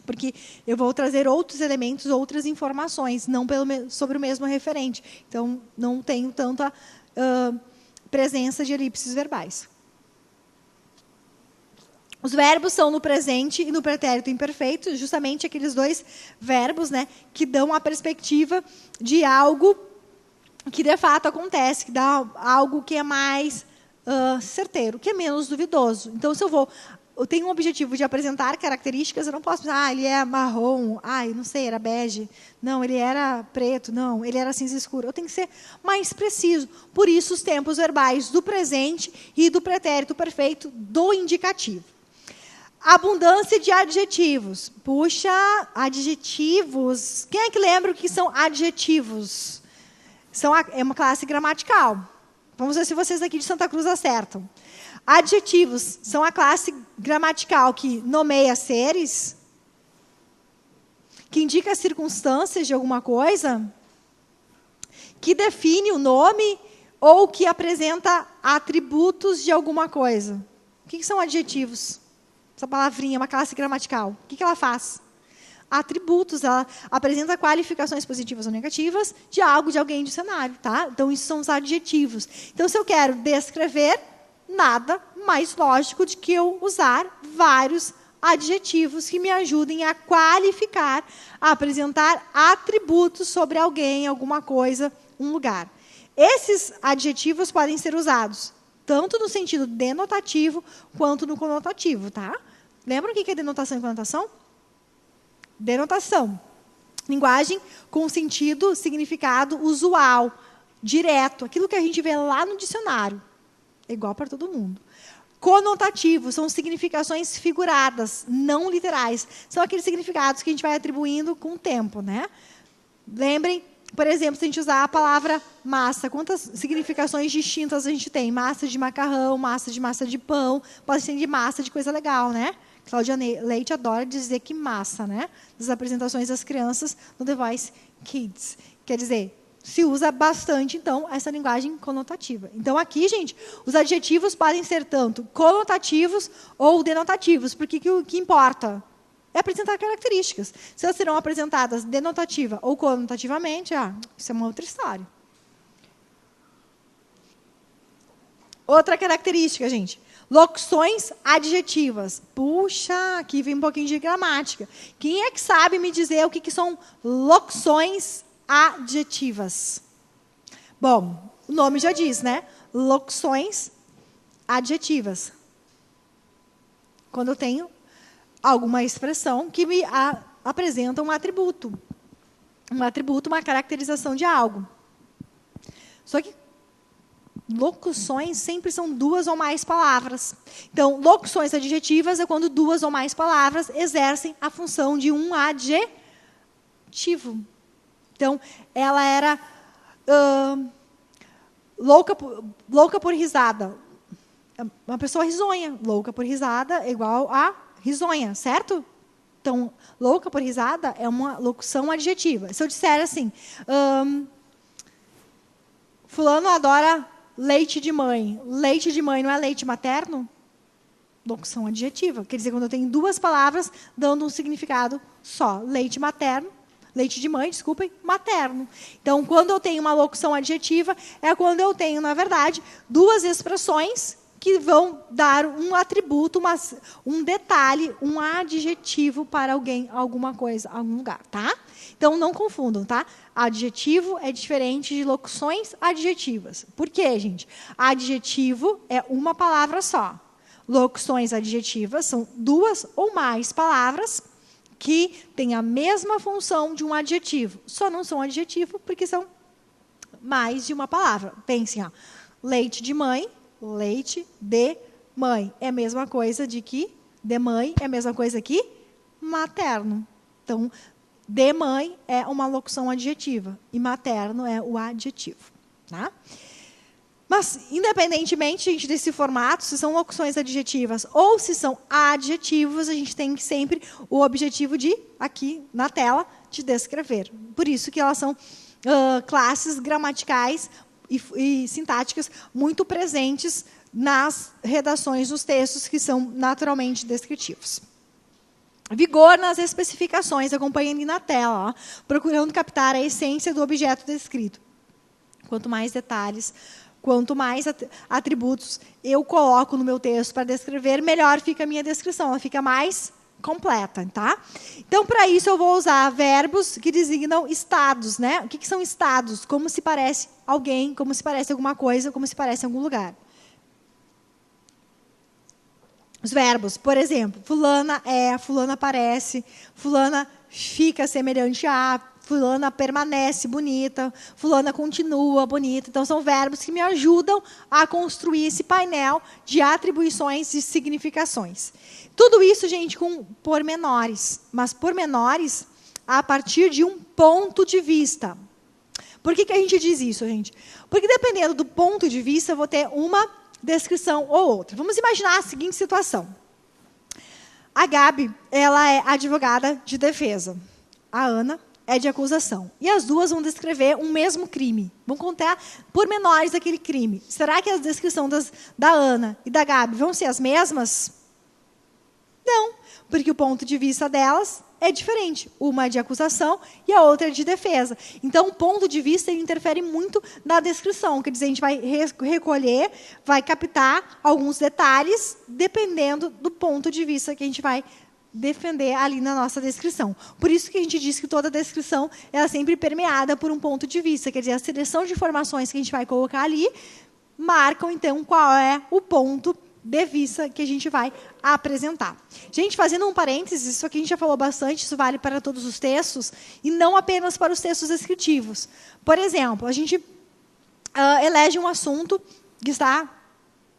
Porque eu vou trazer outros elementos, outras informações, não sobre o mesmo referente. Então, não tenho tanta presença de elipses verbais. Os verbos são no presente e no pretérito imperfeito, justamente aqueles dois verbos, né, que dão a perspectiva de algo que, de fato, acontece, que dá algo que é mais certeiro, que é menos duvidoso. Então, se eu vou eu tenho um objetivo de apresentar características, eu não posso pensar, ele é marrom, não sei, era bege. Não, ele era preto, não, ele era cinza escuro. Eu tenho que ser mais preciso. Por isso, os tempos verbais do presente e do pretérito perfeito do indicativo. Abundância de adjetivos. Puxa, adjetivos. Quem é que lembra o que são adjetivos? É uma classe gramatical. Vamos ver se vocês aqui de Santa Cruz acertam. Adjetivos são a classe gramatical que nomeia seres, que indica circunstâncias de alguma coisa, que define o nome ou que apresenta atributos de alguma coisa. O que são adjetivos? Essa palavrinha é uma classe gramatical. O que ela faz? Atributos, ela apresenta qualificações positivas ou negativas de algo, de alguém, de cenário, tá? Então, isso são os adjetivos. Então, se eu quero descrever, nada mais lógico do que eu usar vários adjetivos que me ajudem a qualificar, a apresentar atributos sobre alguém, alguma coisa, um lugar. Esses adjetivos podem ser usados tanto no sentido denotativo quanto no conotativo, tá? Lembram o que é denotação e conotação? Denotação. Linguagem com sentido, significado usual, direto. Aquilo que a gente vê lá no dicionário. É igual para todo mundo. Conotativo são significações figuradas, não literais. São aqueles significados que a gente vai atribuindo com o tempo, né? Lembrem, por exemplo, se a gente usar a palavra massa, quantas significações distintas a gente tem? Massa de macarrão, massa de pão, pode ser de massa de coisa legal, né? Cláudia Leite adora dizer que massa, né? Das apresentações das crianças no The Voice Kids. Quer dizer, se usa bastante, então, essa linguagem conotativa. Então, aqui, gente, os adjetivos podem ser tanto conotativos ou denotativos, porque o que importa é apresentar características. Se elas serão apresentadas denotativa ou conotativamente, isso é uma outra história. Outra característica, gente. Locuções adjetivas. Puxa, aqui vem um pouquinho de gramática. Quem é que sabe me dizer o que são locuções adjetivas? Bom, o nome já diz, né? Locuções adjetivas. Quando eu tenho alguma expressão que me apresenta um atributo. Um atributo, uma caracterização de algo. Só que locuções sempre são duas ou mais palavras. Então, locuções adjetivas é quando duas ou mais palavras exercem a função de um adjetivo. Então, ela era louca por risada. Uma pessoa risonha. Louca por risada é igual a risonha, certo? Então, louca por risada é uma locução adjetiva. Se eu disser assim, fulano adora leite de mãe. Leite de mãe não é leite materno? Locução adjetiva. Quer dizer, quando eu tenho duas palavras dando um significado só. Leite materno. Leite de mãe, desculpem, materno. Então, quando eu tenho uma locução adjetiva, é quando eu tenho, na verdade, duas expressões que vão dar um atributo, um detalhe, um adjetivo para alguém, alguma coisa, algum lugar, tá? Então, não confundam, tá? Adjetivo é diferente de locuções adjetivas. Por quê, gente? Adjetivo é uma palavra só. Locuções adjetivas são duas ou mais palavras que têm a mesma função de um adjetivo. Só não são adjetivo porque são mais de uma palavra. Pensem, leite de mãe, leite de mãe. É a mesma coisa de que de mãe é a mesma coisa que materno. Então, de mãe é uma locução adjetiva e materno é o adjetivo, tá? Mas, independentemente, gente, desse formato, se são locuções adjetivas ou se são adjetivos, a gente tem sempre o objetivo de, aqui na tela, de descrever. Por isso que elas são classes gramaticais e sintáticas muito presentes nas redações dos textos que são naturalmente descritivos. Vigor nas especificações, acompanhem ali na tela, procurando captar a essência do objeto descrito. Quanto mais detalhes, quanto mais atributos eu coloco no meu texto para descrever, melhor fica a minha descrição, ela fica mais completa, tá? Então, para isso, eu vou usar verbos que designam estados, né? O que são estados? Como se parece alguém, como se parece alguma coisa, como se parece em algum lugar. Os verbos, por exemplo, fulana é, fulana parece, fulana fica semelhante a, fulana permanece bonita, fulana continua bonita. Então, são verbos que me ajudam a construir esse painel de atribuições e significações. Tudo isso, gente, com pormenores. Mas pormenores a partir de um ponto de vista. Por que a gente diz isso, gente? Porque, dependendo do ponto de vista, eu vou ter uma descrição ou outra. Vamos imaginar a seguinte situação. A Gabi, ela é advogada de defesa. A Ana é de acusação. E as duas vão descrever um mesmo crime. Vão contar pormenores daquele crime. Será que a descrição da Ana e da Gabi vão ser as mesmas? Não, porque o ponto de vista delas é diferente. Uma é de acusação e a outra é de defesa. Então, o ponto de vista ele interfere muito na descrição. Quer dizer, a gente vai recolher, vai captar alguns detalhes, dependendo do ponto de vista que a gente vai defender ali na nossa descrição. Por isso que a gente diz que toda descrição é sempre permeada por um ponto de vista. Quer dizer, a seleção de informações que a gente vai colocar ali marcam, então, qual é o ponto de vista que a gente vai apresentar. Gente, fazendo um parênteses, isso aqui a gente já falou bastante, isso vale para todos os textos, e não apenas para os textos descritivos. Por exemplo, a gente elege um assunto que está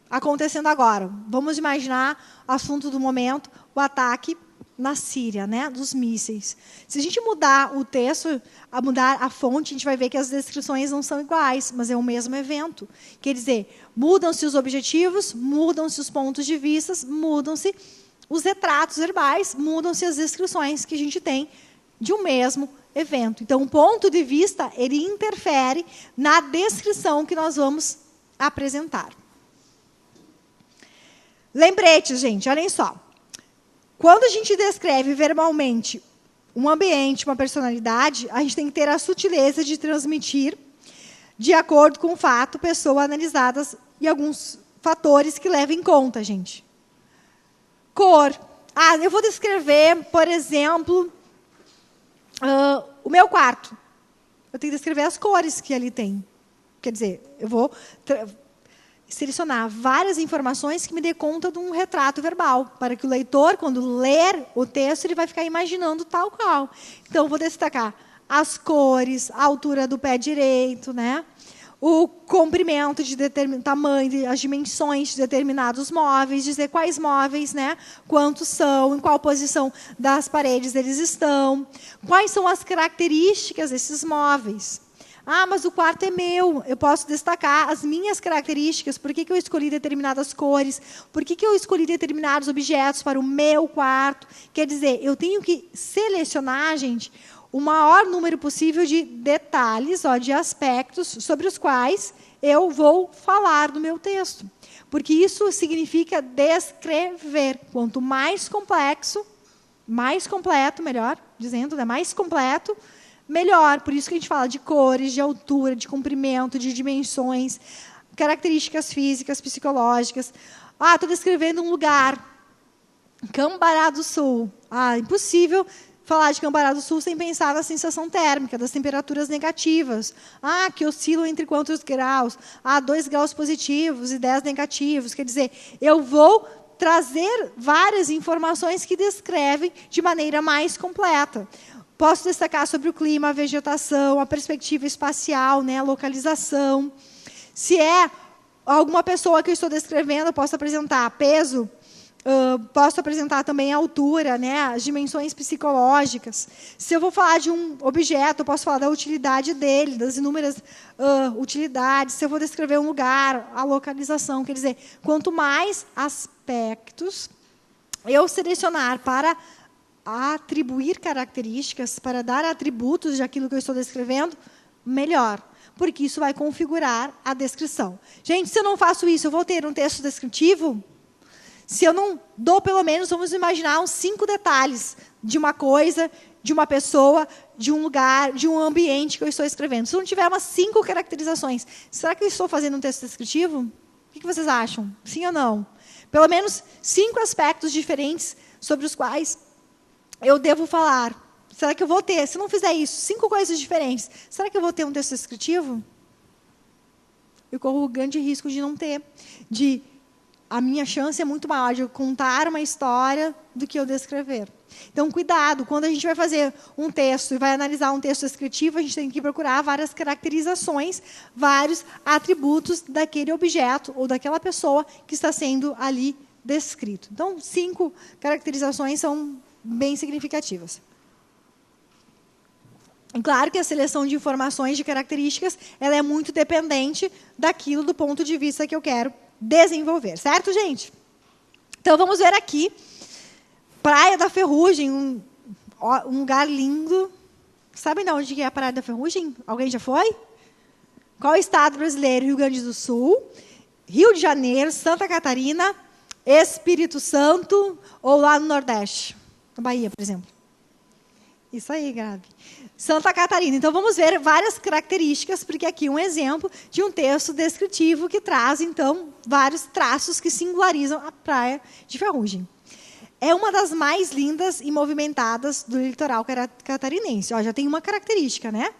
acontecendo agora. Vamos imaginar o assunto do momento, o ataque na Síria, né, dos mísseis. Se a gente mudar o texto, mudar a fonte, a gente vai ver que as descrições não são iguais, mas é o mesmo evento. Quer dizer, mudam-se os objetivos, mudam-se os pontos de vista, mudam-se os retratos verbais, mudam-se as descrições que a gente tem de um mesmo evento. Então, o ponto de vista, ele interfere na descrição que nós vamos apresentar. Lembretes, gente, olhem só. Quando a gente descreve verbalmente um ambiente, uma personalidade, a gente tem que ter a sutileza de transmitir de acordo com o fato, pessoa analisadas e alguns fatores que levam em conta, gente. Cor. Eu vou descrever, por exemplo, o meu quarto. Eu tenho que descrever as cores que ali tem. Quer dizer, eu vou selecionar várias informações que me dê conta de um retrato verbal, para que o leitor, quando ler o texto, ele vai ficar imaginando tal qual. Então, eu vou destacar as cores, a altura do pé direito, né? O comprimento de determinado tamanho, as dimensões de determinados móveis, dizer quais móveis, né? Quantos são, em qual posição das paredes eles estão, quais são as características desses móveis. Mas o quarto é meu. Eu posso destacar as minhas características. Por que eu escolhi determinadas cores? Por que eu escolhi determinados objetos para o meu quarto? Quer dizer, eu tenho que selecionar, gente, o maior número possível de detalhes, de aspectos sobre os quais eu vou falar no meu texto. Porque isso significa descrever. Quanto mais complexo, mais completo, melhor dizendo, né? Mais completo, melhor. Por isso que a gente fala de cores, de altura, de comprimento, de dimensões, características físicas, psicológicas. Estou descrevendo um lugar. Cambará do Sul. Impossível falar de Cambará do Sul sem pensar na sensação térmica, das temperaturas negativas. Que oscilam entre quantos graus? 2 graus positivos e 10 negativos. Quer dizer, eu vou trazer várias informações que descrevem de maneira mais completa. Posso destacar sobre o clima, a vegetação, a perspectiva espacial, né, a localização. Se é alguma pessoa que eu estou descrevendo, eu posso apresentar peso, posso apresentar também a altura, né, as dimensões psicológicas. Se eu vou falar de um objeto, eu posso falar da utilidade dele, das inúmeras utilidades. Se eu vou descrever um lugar, a localização. Quer dizer, quanto mais aspectos eu selecionar para atribuir características, para dar atributos daquilo que eu estou descrevendo, melhor. Porque isso vai configurar a descrição. Gente, se eu não faço isso, eu vou ter um texto descritivo? Se eu não dou, pelo menos, vamos imaginar uns 5 detalhes de uma coisa, de uma pessoa, de um lugar, de um ambiente que eu estou escrevendo. Se eu não tiver umas 5 caracterizações, será que eu estou fazendo um texto descritivo? O que vocês acham? Sim ou não? Pelo menos 5 aspectos diferentes sobre os quais eu devo falar. Será que eu vou ter? Se não fizer isso, 5 coisas diferentes, será que eu vou ter um texto descritivo? Eu corro o grande risco de não ter, de a minha chance é muito maior de eu contar uma história do que eu descrever. Então, cuidado, quando a gente vai fazer um texto e vai analisar um texto descritivo, a gente tem que procurar várias caracterizações, vários atributos daquele objeto ou daquela pessoa que está sendo ali descrito. Então, 5 caracterizações são bem significativas. E claro que a seleção de informações, de características, ela é muito dependente daquilo do ponto de vista que eu quero desenvolver. Certo, gente? Então, vamos ver aqui. Praia da Ferrugem, um lugar lindo. Sabem de onde é a Praia da Ferrugem? Alguém já foi? Qual estado brasileiro? Rio Grande do Sul, Rio de Janeiro, Santa Catarina, Espírito Santo ou lá no Nordeste? Na Bahia, por exemplo. Isso aí, Gabi. Santa Catarina. Então, vamos ver várias características, porque aqui é um exemplo de um texto descritivo que traz, então, vários traços que singularizam a Praia de Ferrugem. É uma das mais lindas e movimentadas do litoral catarinense. Ó, já tem uma característica, né?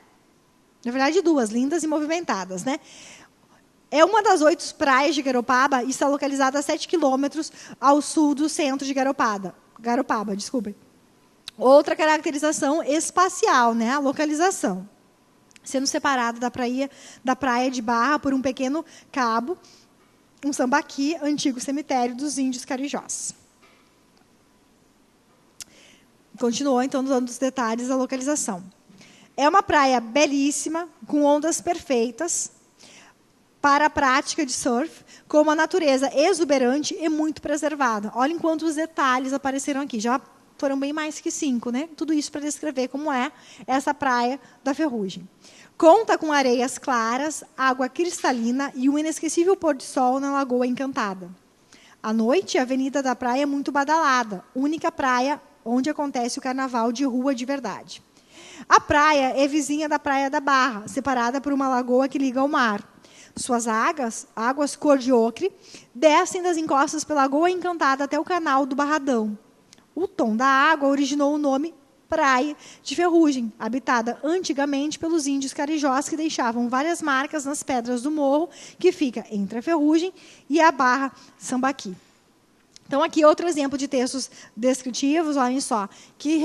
Na verdade, 2, lindas e movimentadas, né? É uma das 8 praias de Garopaba e está localizada a 7 quilômetros ao sul do centro de Garopaba, desculpem. Outra caracterização espacial, né? A localização. Sendo separada da praia de Barra por um pequeno cabo, um sambaqui, antigo cemitério dos índios carijós. Continuou, então, dando os detalhes da localização. É uma praia belíssima, com ondas perfeitas, para a prática de surf, com uma natureza exuberante e muito preservada. Olhem quantos detalhes apareceram aqui. Já foram bem mais que 5, né? Tudo isso para descrever como é essa Praia da Ferrugem. Conta com areias claras, água cristalina e um inesquecível pôr do sol na Lagoa Encantada. À noite, a avenida da praia é muito badalada, única praia onde acontece o carnaval de rua de verdade. A praia é vizinha da Praia da Barra, separada por uma lagoa que liga ao mar. Suas águas cor de ocre, descem das encostas pela Lagoa Encantada até o canal do Barradão. O tom da água originou o nome Praia de Ferrugem, habitada antigamente pelos índios carijós que deixavam várias marcas nas pedras do morro, que fica entre a Ferrugem e a Barra Sambaqui. Então, aqui outro exemplo de textos descritivos, olhem só, que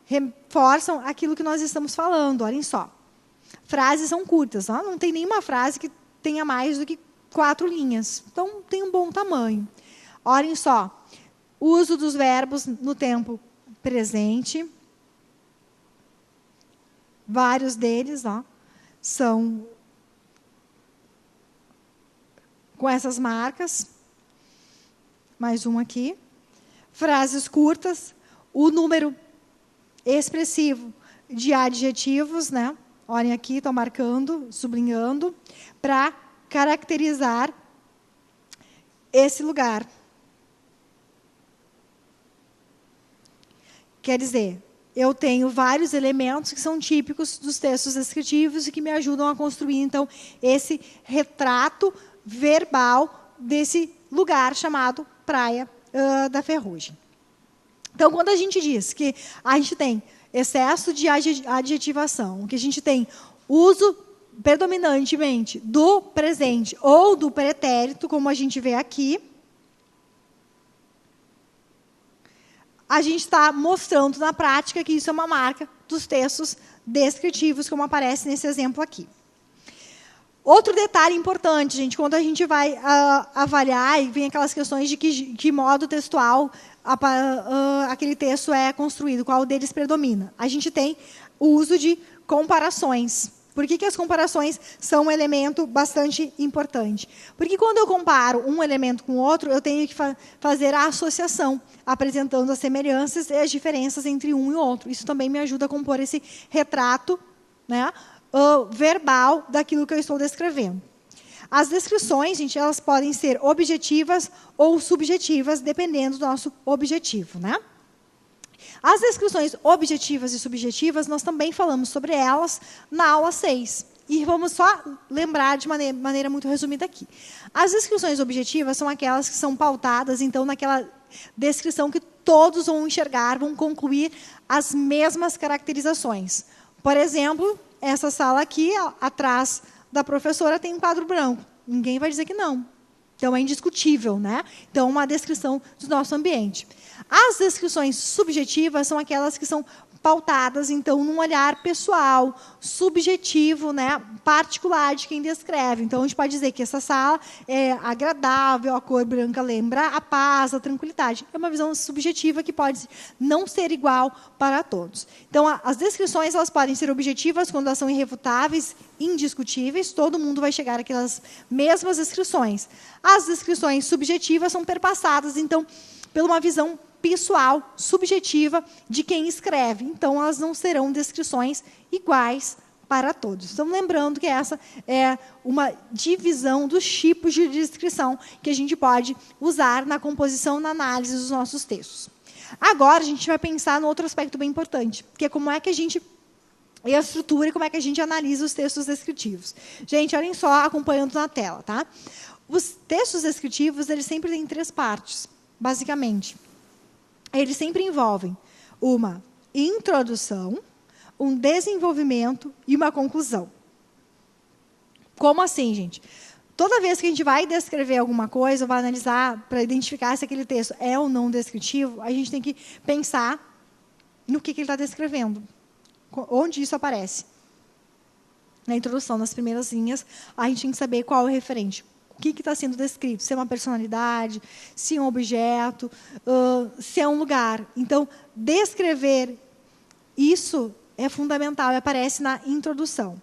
reforçam aquilo que nós estamos falando, olhem só. Frases são curtas, não tem nenhuma frase que tenha mais do que 4 linhas. Então, tem um bom tamanho. Olhem só, uso dos verbos no tempo presente. Vários deles são com essas marcas. Mais um aqui. Frases curtas. O número expressivo de adjetivos, né? Olhem aqui, estou marcando, sublinhando, para caracterizar esse lugar. Quer dizer, eu tenho vários elementos que são típicos dos textos descritivos e que me ajudam a construir, então, esse retrato verbal desse lugar chamado Praia da Ferrugem. Então, quando a gente diz que a gente tem excesso de adjetivação, que a gente tem uso predominantemente do presente ou do pretérito, como a gente vê aqui, a gente está mostrando na prática que isso é uma marca dos textos descritivos, como aparece nesse exemplo aqui. Outro detalhe importante, gente, quando a gente vai avaliar, e vem aquelas questões de que modo textual aquele texto é construído, qual deles predomina. A gente tem o uso de comparações. Por que as comparações são um elemento bastante importante? Porque quando eu comparo um elemento com outro, eu tenho que fazer a associação, apresentando as semelhanças e as diferenças entre um e outro. Isso também me ajuda a compor esse retrato, né, verbal daquilo que eu estou descrevendo. As descrições, gente, elas podem ser objetivas ou subjetivas, dependendo do nosso objetivo, né? As descrições objetivas e subjetivas, nós também falamos sobre elas na aula 6. E vamos só lembrar de maneira muito resumida aqui. As descrições objetivas são aquelas que são pautadas, então, naquela descrição que todos vão enxergar, vão concluir as mesmas caracterizações. Por exemplo, essa sala aqui, atrás da professora, tem um quadro branco. Ninguém vai dizer que não. Então, é indiscutível, né? Então, uma descrição do nosso ambiente. As descrições subjetivas são aquelas que são pautadas, então, num olhar pessoal, subjetivo, né, particular de quem descreve. Então, a gente pode dizer que essa sala é agradável, a cor branca lembra a paz, a tranquilidade. É uma visão subjetiva que pode não ser igual para todos. Então, as descrições elas podem ser objetivas quando elas são irrefutáveis, indiscutíveis, todo mundo vai chegar àquelas mesmas descrições. As descrições subjetivas são perpassadas, então, por uma visão pessoal, subjetiva, de quem escreve. Então, elas não serão descrições iguais para todos. Então, lembrando que essa é uma divisão dos tipos de descrição que a gente pode usar na composição, na análise dos nossos textos. Agora, a gente vai pensar no outro aspecto bem importante, que é como é que a gente e a estrutura e como é que a gente analisa os textos descritivos. Gente, olhem só, acompanhando na tela, tá? Os textos descritivos, eles sempre têm 3 partes, basicamente. Eles sempre envolvem uma introdução, um desenvolvimento e uma conclusão. Como assim, gente? Toda vez que a gente vai descrever alguma coisa, vai analisar para identificar se aquele texto é ou não descritivo, a gente tem que pensar no que ele está descrevendo, onde isso aparece. Na introdução, nas primeiras linhas, a gente tem que saber qual é o referente. O que está sendo descrito? Se é uma personalidade, se é um objeto, se é um lugar. Então, descrever isso é fundamental e aparece na introdução.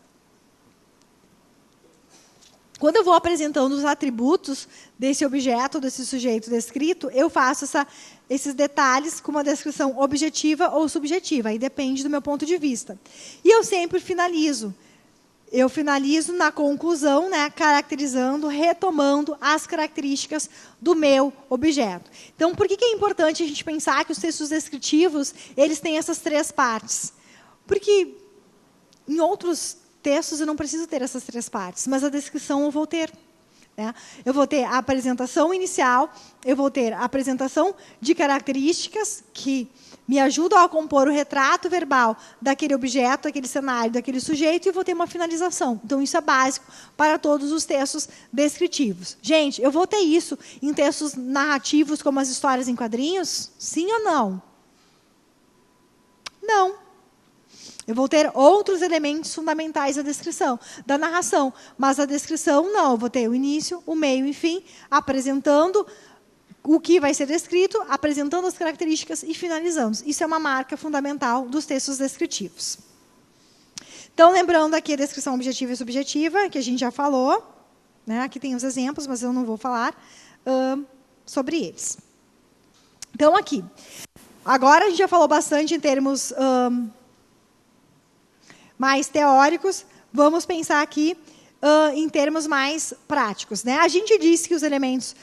Quando eu vou apresentando os atributos desse objeto, desse sujeito descrito, eu faço esses detalhes com uma descrição objetiva ou subjetiva. Aí depende do meu ponto de vista. E eu sempre finalizo. Eu finalizo na conclusão, né, caracterizando, retomando as características do meu objeto. Então, por que é importante a gente pensar que os textos descritivos eles têm essas 3 partes? Porque em outros textos eu não preciso ter essas 3 partes, mas a descrição eu vou ter. Né? Eu vou ter a apresentação inicial, eu vou ter a apresentação de características que me ajudam a compor o retrato verbal daquele objeto, daquele cenário, daquele sujeito, e vou ter uma finalização. Então, isso é básico para todos os textos descritivos. Gente, eu vou ter isso em textos narrativos, como as histórias em quadrinhos? Sim ou não? Não. Eu vou ter outros elementos fundamentais da descrição, da narração. Mas a descrição, não. Eu vou ter o início, o meio e o fim, apresentando o que vai ser descrito, apresentando as características e finalizando. Isso é uma marca fundamental dos textos descritivos. Então, lembrando aqui a descrição objetiva e subjetiva, que a gente já falou. Né? Aqui tem os exemplos, mas eu não vou falar sobre eles. Então, aqui. Agora, a gente já falou bastante em termos mais teóricos. Vamos pensar aqui em termos mais práticos. Né? A gente disse que os elementos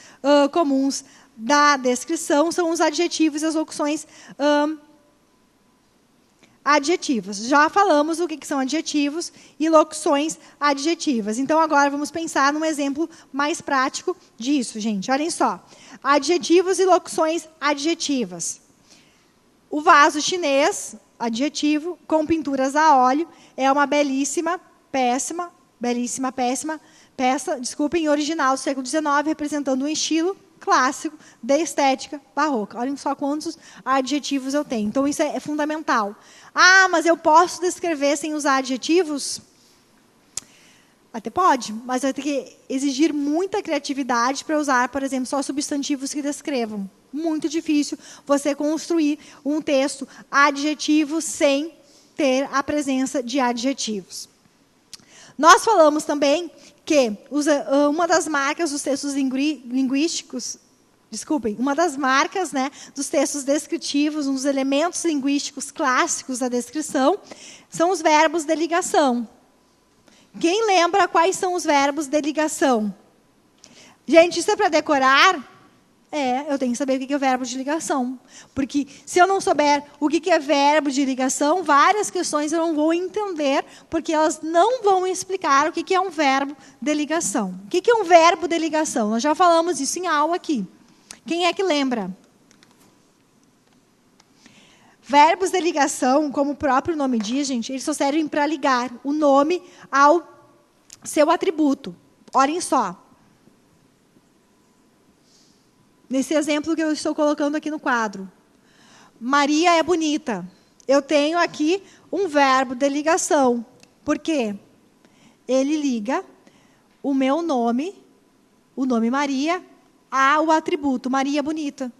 comuns da descrição são os adjetivos e as locuções adjetivas. Já falamos o que são adjetivos e locuções adjetivas. Então, agora vamos pensar num exemplo mais prático disso, gente. Olhem só. Adjetivos e locuções adjetivas. O vaso chinês, adjetivo, com pinturas a óleo, é uma belíssima peça, em original do século XIX, representando um estilo clássico da estética barroca. Olhem só quantos adjetivos eu tenho. Então, isso é fundamental. Ah, mas eu posso descrever sem usar adjetivos? Até pode, mas vai ter que exigir muita criatividade para usar, por exemplo, só substantivos que descrevam. Muito difícil você construir um texto adjetivo sem ter a presença de adjetivos. Nós falamos também que uma das marcas dos textos linguísticos, uma das marcas, né, dos textos descritivos, um dos elementos linguísticos clássicos da descrição, são os verbos de ligação. Quem lembra quais são os verbos de ligação? Gente, isso é para decorar? Eu tenho que saber o que é o verbo de ligação. Porque se eu não souber o que é verbo de ligação, várias questões eu não vou entender, porque elas não vão explicar o que é um verbo de ligação. O que é um verbo de ligação? Nós já falamos isso em aula aqui. Quem é que lembra? Verbos de ligação, como o próprio nome diz, gente, eles só servem para ligar o nome ao seu atributo. Olhem só. nesse exemplo que eu estou colocando aqui no quadro. Maria é bonita. Eu tenho aqui um verbo de ligação. Por quê? Ele liga o meu nome, o nome Maria, ao atributo Maria bonita.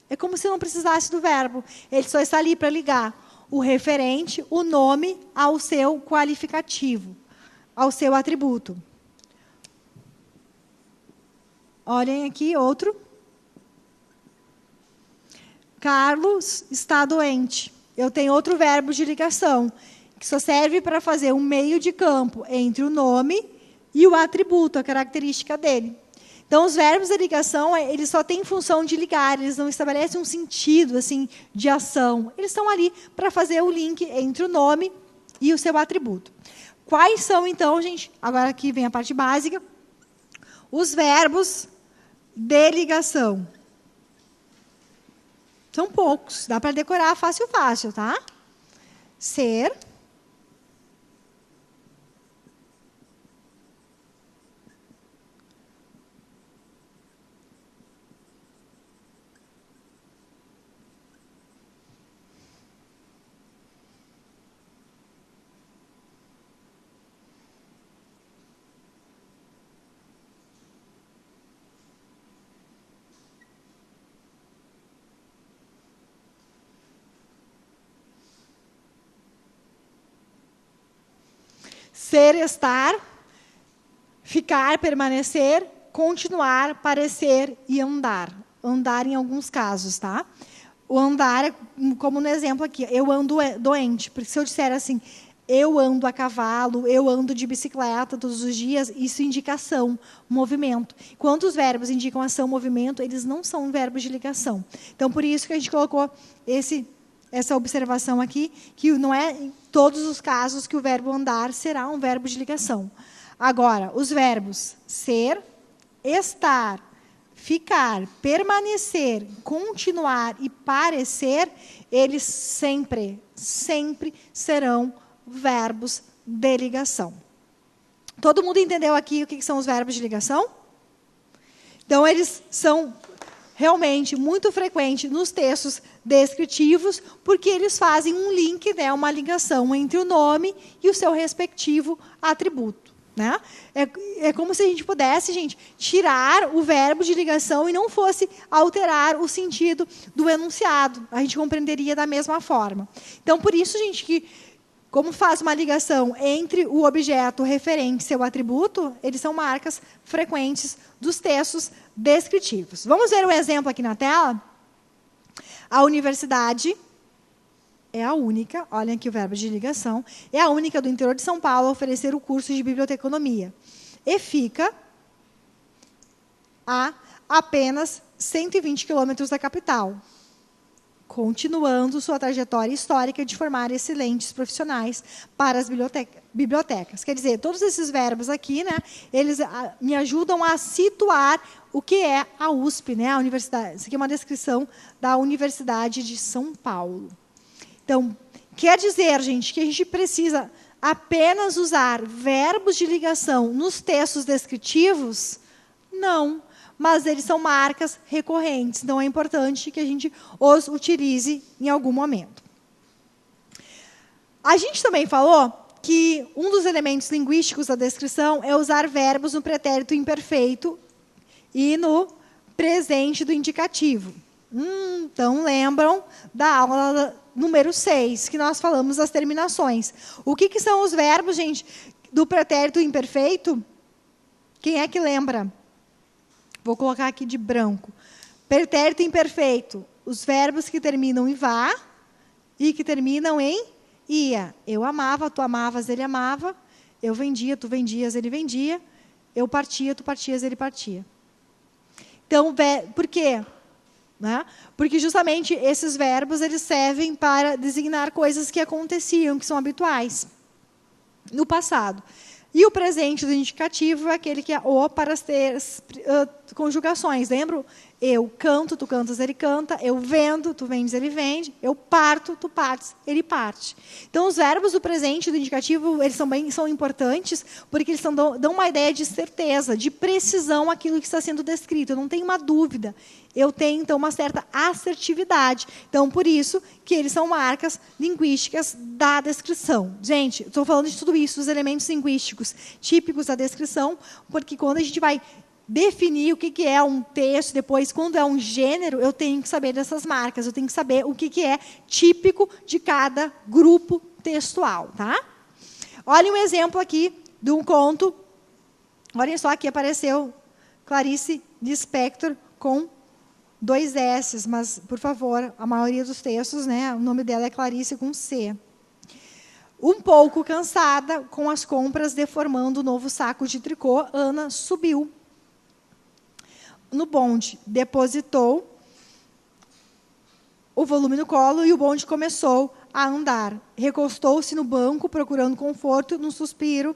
É como se não precisasse do verbo. Ele só está ali para ligar o referente, o nome, ao seu qualificativo, ao seu atributo. Olhem aqui, outro. Carlos está doente. Eu tenho outro verbo de ligação, que só serve para fazer um meio de campo entre o nome e o atributo, a característica dele. Então, os verbos de ligação, eles só têm função de ligar, eles não estabelecem um sentido assim, de ação. Eles estão ali para fazer o link entre o nome e o seu atributo. Quais são, então, gente, agora aqui vem a parte básica, os verbos de ligação? São poucos, dá para decorar fácil, tá? Ser, ser, estar, ficar, permanecer, continuar, parecer e andar. Andar em alguns casos, tá? O andar, como no exemplo aqui, eu ando doente. Porque se eu disser assim, eu ando a cavalo, eu ando de bicicleta todos os dias, isso indica ação, movimento. Quando os verbos indicam ação, movimento, eles não são verbos de ligação. Então, por isso que a gente colocou essa observação aqui, que não é em todos os casos que o verbo andar será um verbo de ligação. Agora, os verbos ser, estar, ficar, permanecer, continuar e parecer, eles sempre serão verbos de ligação. Todo mundo entendeu aqui o que são os verbos de ligação? Então, eles são realmente muito frequentes nos textos descritivos, porque eles fazem um link, né, uma ligação entre o nome e o seu respectivo atributo. Né? É como se a gente pudesse, gente, tirar o verbo de ligação e não fosse alterar o sentido do enunciado. A gente compreenderia da mesma forma. Então, por isso, gente, que como faz uma ligação entre o objeto referente e seu atributo, eles são marcas frequentes dos textos descritivos. Vamos ver um exemplo aqui na tela? A universidade é a única, olhem aqui o verbo de ligação, é a única do interior de São Paulo a oferecer o curso de biblioteconomia. E fica a apenas 120 quilômetros da capital, continuando sua trajetória histórica de formar excelentes profissionais para as bibliotecas. Quer dizer, todos esses verbos aqui, né, eles me ajudam a situar o que é a USP, né, a universidade. Isso aqui é uma descrição da Universidade de São Paulo. Então, quer dizer, gente, que a gente precisa apenas usar verbos de ligação nos textos descritivos? Não, mas eles são marcas recorrentes, então é importante que a gente os utilize em algum momento. A gente também falou que um dos elementos linguísticos da descrição é usar verbos no pretérito imperfeito e no presente do indicativo. Então, lembram da aula número 6, que nós falamos das terminações. O que são os verbos, gente, do pretérito imperfeito? Quem é que lembra? Vou colocar aqui de branco. Pretérito imperfeito, os verbos que terminam em vá e que terminam em ia. Eu amava, tu amavas, ele amava. Eu vendia, tu vendias, ele vendia. Eu partia, tu partias, ele partia. Então, por quê? Né? Porque justamente esses verbos eles servem para designar coisas que aconteciam, que são habituais no passado. E o presente do indicativo é aquele que é o para as conjugações. Lembram? Eu canto, tu cantas, ele canta. Eu vendo, tu vendes, ele vende. Eu parto, tu partes, ele parte. Então, os verbos do presente e do indicativo, eles são importantes, porque eles dão uma ideia de certeza, de precisão àquilo que está sendo descrito. Eu não tenho uma dúvida. Eu tenho, então, uma certa assertividade. Então, por isso que eles são marcas linguísticas da descrição. Gente, estou falando de tudo isso, os elementos linguísticos típicos da descrição, porque quando a gente vai definir o que é um texto, depois, quando é um gênero, eu tenho que saber dessas marcas, eu tenho que saber o que é típico de cada grupo textual. Tá? Olhem um exemplo aqui de um conto. Olhem só, aqui apareceu Clarice Lispector com 2 S's, mas, por favor, a maioria dos textos, né, o nome dela é Clarice com C. Um pouco cansada, com as compras deformando o novo saco de tricô, Ana subiu no bonde, depositou o volume no colo e o bonde começou a andar. Recostou-se no banco, procurando conforto, num suspiro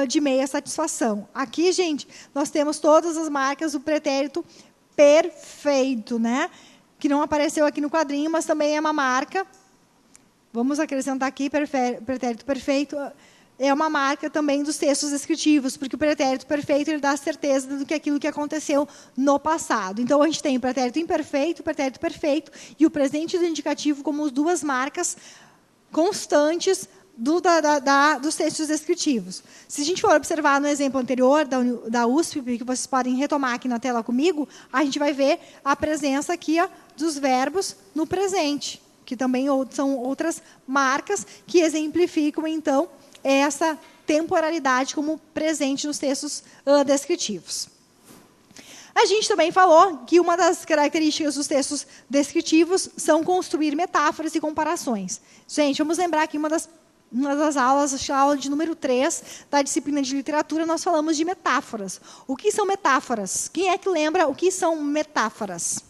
de meia satisfação. Aqui, gente, nós temos todas as marcas do pretérito perfeito, né? Que não apareceu aqui no quadrinho, mas também é uma marca. Vamos acrescentar aqui, pretérito perfeito. É uma marca também dos textos descritivos, porque o pretérito perfeito ele dá a certeza do que aquilo que aconteceu no passado. Então, a gente tem o pretérito imperfeito, o pretérito perfeito e o presente e o indicativo como as 2 marcas constantes dos textos descritivos. Se a gente for observar no exemplo anterior da USP, que vocês podem retomar aqui na tela comigo, a gente vai ver a presença aqui dos verbos no presente, que também são outras marcas que exemplificam, então, essa temporalidade como presente nos textos descritivos. A gente também falou que uma das características dos textos descritivos são construir metáforas e comparações. Gente, vamos lembrar que uma das aulas, acho que a aula de número 3 da disciplina de literatura, nós falamos de metáforas. O que são metáforas? Quem é que lembra o que são metáforas?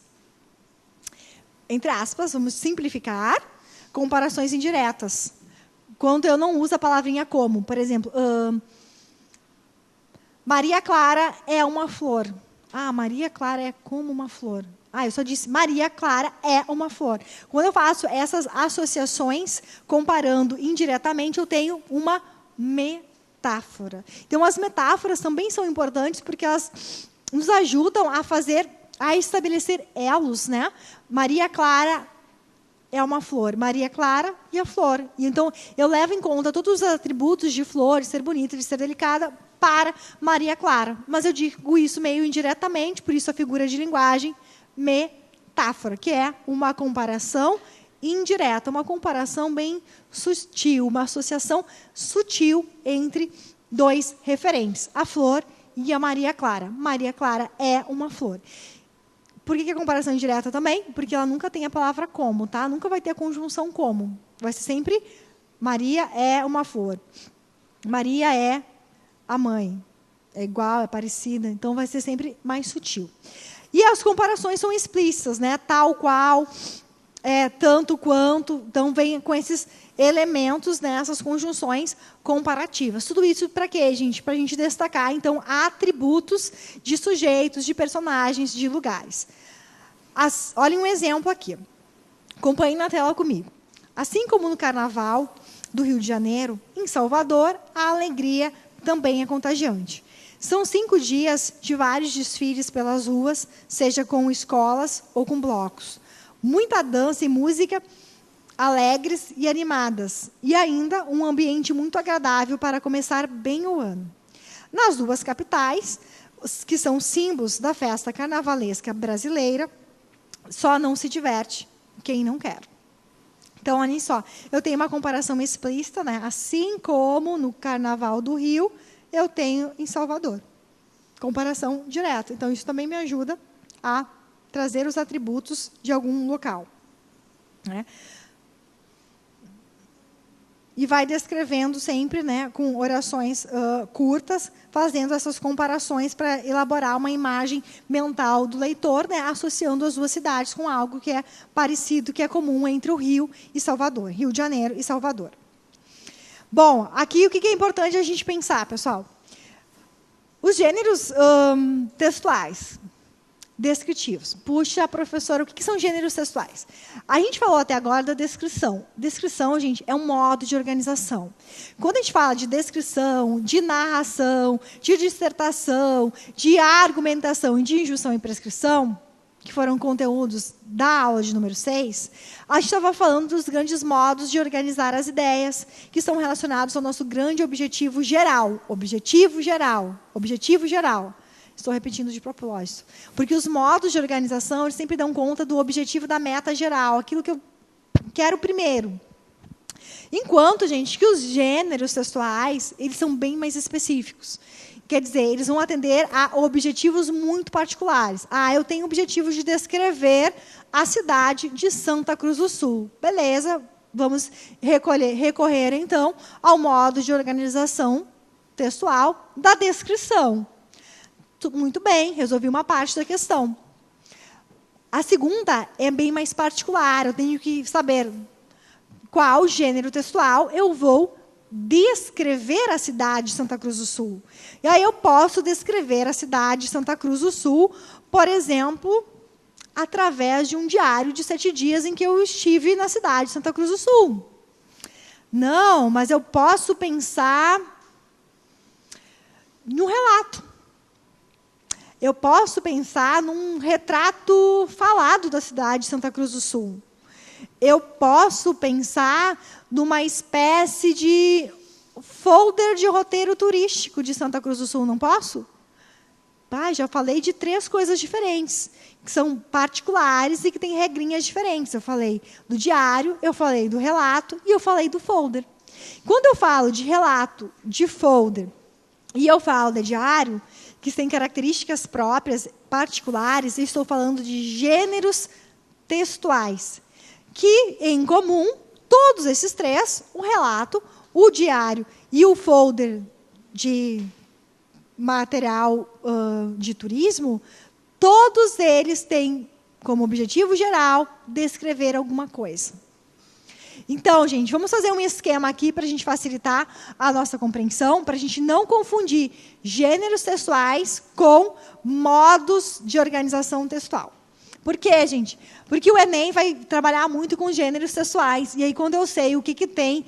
Entre aspas, vamos simplificar, comparações indiretas. Quando eu não uso a palavrinha como, por exemplo, Maria Clara é uma flor. Ah, Maria Clara é como uma flor. Ah, eu só disse Maria Clara é uma flor. Quando eu faço essas associações, comparando indiretamente, eu tenho uma metáfora. Então, as metáforas também são importantes porque elas nos ajudam a estabelecer elos, né? Maria Clara é uma flor. Maria Clara e a flor. E, então, eu levo em conta todos os atributos de flor, de ser bonita, de ser delicada, para Maria Clara. Mas eu digo isso meio indiretamente, por isso a figura de linguagem metáfora, que é uma comparação indireta, uma comparação bem sutil, uma associação sutil entre 2 referentes, a flor e a Maria Clara. Maria Clara é uma flor. Por que a comparação indireta também? Porque ela nunca tem a palavra como, tá? Nunca vai ter a conjunção como. Vai ser sempre Maria é uma flor. Maria é a mãe. É igual, é parecida. Então, vai ser sempre mais sutil. E as comparações são explícitas, né? Tal qual, tanto quanto. Então, vem com esses elementos, né? Essas conjunções comparativas. Tudo isso para quê, gente? Para a gente destacar, então, atributos de sujeitos, de personagens, de lugares. Olhem um exemplo aqui. Acompanhem na tela comigo. Assim como no Carnaval do Rio de Janeiro, em Salvador, a alegria também é contagiante. São 5 dias de vários desfiles pelas ruas, seja com escolas ou com blocos. Muita dança e música alegres e animadas. E ainda um ambiente muito agradável para começar bem o ano. Nas 2 capitais, que são símbolos da festa carnavalesca brasileira, só não se diverte quem não quer. Então, olhem só, eu tenho uma comparação explícita, né? Assim como no Carnaval do Rio, eu tenho em Salvador. Comparação direta. Então, isso também me ajuda a trazer os atributos de algum local, né? E vai descrevendo sempre, né, com orações curtas, fazendo essas comparações para elaborar uma imagem mental do leitor, né, associando as 2 cidades com algo que é parecido, que é comum entre o Rio e Salvador, Rio de Janeiro e Salvador. Bom, aqui o que é importante a gente pensar, pessoal? Os gêneros textuais. descritivos. Puxa, professora, o que são gêneros textuais? A gente falou até agora da descrição. Descrição, gente, é um modo de organização. Quando a gente fala de descrição, de narração, de dissertação, de argumentação e de injunção e prescrição, que foram conteúdos da aula de número 6, a gente estava falando dos grandes modos de organizar as ideias, que estão relacionados ao nosso grande objetivo geral. Objetivo geral. Objetivo geral. Estou repetindo de propósito. Porque os modos de organização eles sempre dão conta do objetivo da meta geral, aquilo que eu quero primeiro. Enquanto, gente, que os gêneros textuais, eles são bem mais específicos. Quer dizer, eles vão atender a objetivos muito particulares. Eu tenho o objetivo de descrever a cidade de Santa Cruz do Sul. Beleza, vamos recorrer, então, ao modo de organização textual da descrição. Muito bem, resolvi uma parte da questão. A segunda é bem mais particular. Eu tenho que saber qual gênero textual eu vou descrever a cidade de Santa Cruz do Sul. E aí eu posso descrever a cidade de Santa Cruz do Sul, por exemplo, através de um diário de 7 dias em que eu estive na cidade de Santa Cruz do Sul. Não, mas eu posso pensar num relato. Eu posso pensar num retrato falado da cidade de Santa Cruz do Sul. Eu posso pensar numa espécie de folder de roteiro turístico de Santa Cruz do Sul, não posso? Já falei de 3 coisas diferentes, que são particulares e que têm regrinhas diferentes. Eu falei do diário, eu falei do relato e eu falei do folder. Quando eu falo de relato, de folder, e eu falo de diário, que têm características próprias, particulares, eu estou falando de gêneros textuais, que, em comum, todos esses 3, o relato, o diário e o folder de material de turismo, todos eles têm como objetivo geral descrever alguma coisa. Então, gente, vamos fazer um esquema aqui para a gente facilitar a nossa compreensão, para a gente não confundir gêneros textuais com modos de organização textual. Por quê, gente? Porque o Enem vai trabalhar muito com gêneros textuais. E aí, quando eu sei o que tem,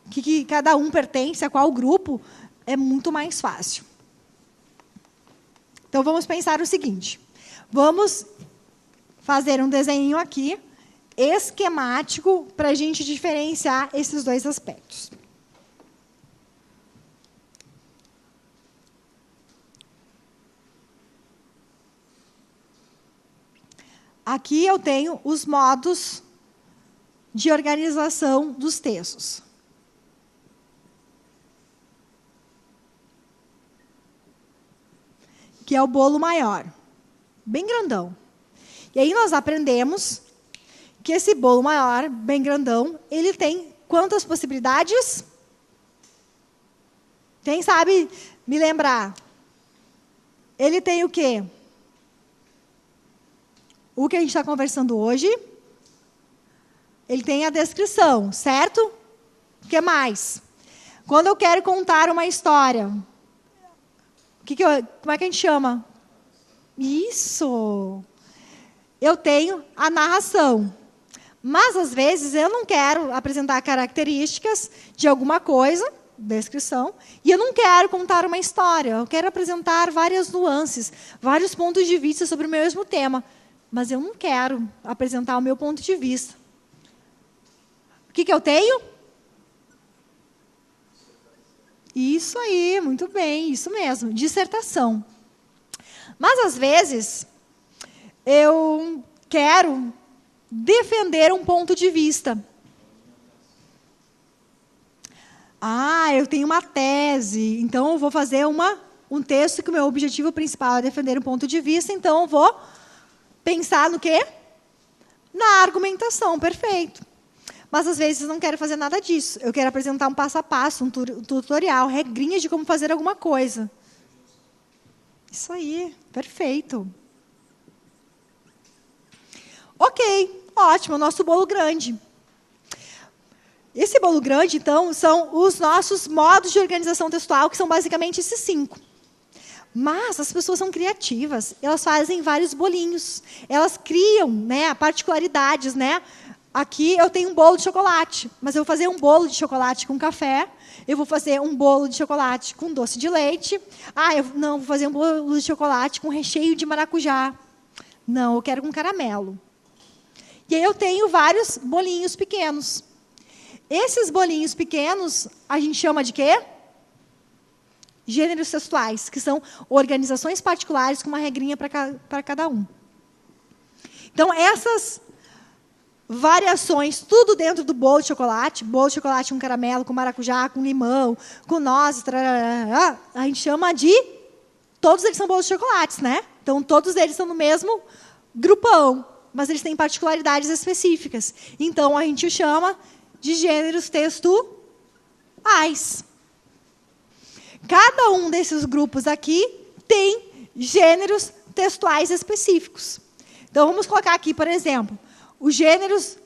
que cada um pertence a qual grupo, é muito mais fácil. Então, vamos pensar o seguinte. Vamos fazer um desenho aqui, esquemático, para a gente diferenciar esses 2 aspectos. Aqui eu tenho os modos de organização dos textos. Que é o bolo maior, bem grandão. E aí nós aprendemos que esse bolo maior, bem grandão, ele tem quantas possibilidades? Quem sabe me lembrar? Ele tem o quê? O que a gente está conversando hoje? Ele tem a descrição, certo? O que mais? Quando eu quero contar uma história, como é que a gente chama? Isso! Eu tenho a narração. Mas, às vezes, eu não quero apresentar características de alguma coisa, descrição, e eu não quero contar uma história. Eu quero apresentar várias nuances, vários pontos de vista sobre o mesmo tema. Mas eu não quero apresentar o meu ponto de vista. O que eu tenho? Isso aí, muito bem, isso mesmo, dissertação. Mas, às vezes, eu quero defender um ponto de vista. Eu tenho uma tese, então eu vou fazer um texto que o meu objetivo principal é defender um ponto de vista, então eu vou pensar no quê? Na argumentação, perfeito. Mas, às vezes, eu não quero fazer nada disso. Eu quero apresentar um passo a passo, um tutorial, regrinhas de como fazer alguma coisa. Isso aí, perfeito. Ok, ótimo, nosso bolo grande. Esse bolo grande, então, são os nossos modos de organização textual, que são basicamente esses 5. Mas as pessoas são criativas, elas fazem vários bolinhos, elas criam, né, particularidades, né? Aqui eu tenho um bolo de chocolate, mas eu vou fazer um bolo de chocolate com café, eu vou fazer um bolo de chocolate com doce de leite, vou fazer um bolo de chocolate com recheio de maracujá. Não, eu quero com caramelo. E aí eu tenho vários bolinhos pequenos. Esses bolinhos pequenos, a gente chama de quê? Gêneros textuais, que são organizações particulares com uma regrinha para cada um. Então, essas variações, tudo dentro do bolo de chocolate com caramelo, com maracujá, com limão, com nozes, a gente chama de... Todos eles são bolos de chocolates, né? Então, todos eles estão no mesmo grupão, mas eles têm particularidades específicas. Então, a gente chama de gêneros textuais. Cada um desses grupos aqui tem gêneros textuais específicos. Então, vamos colocar aqui, por exemplo, os gêneros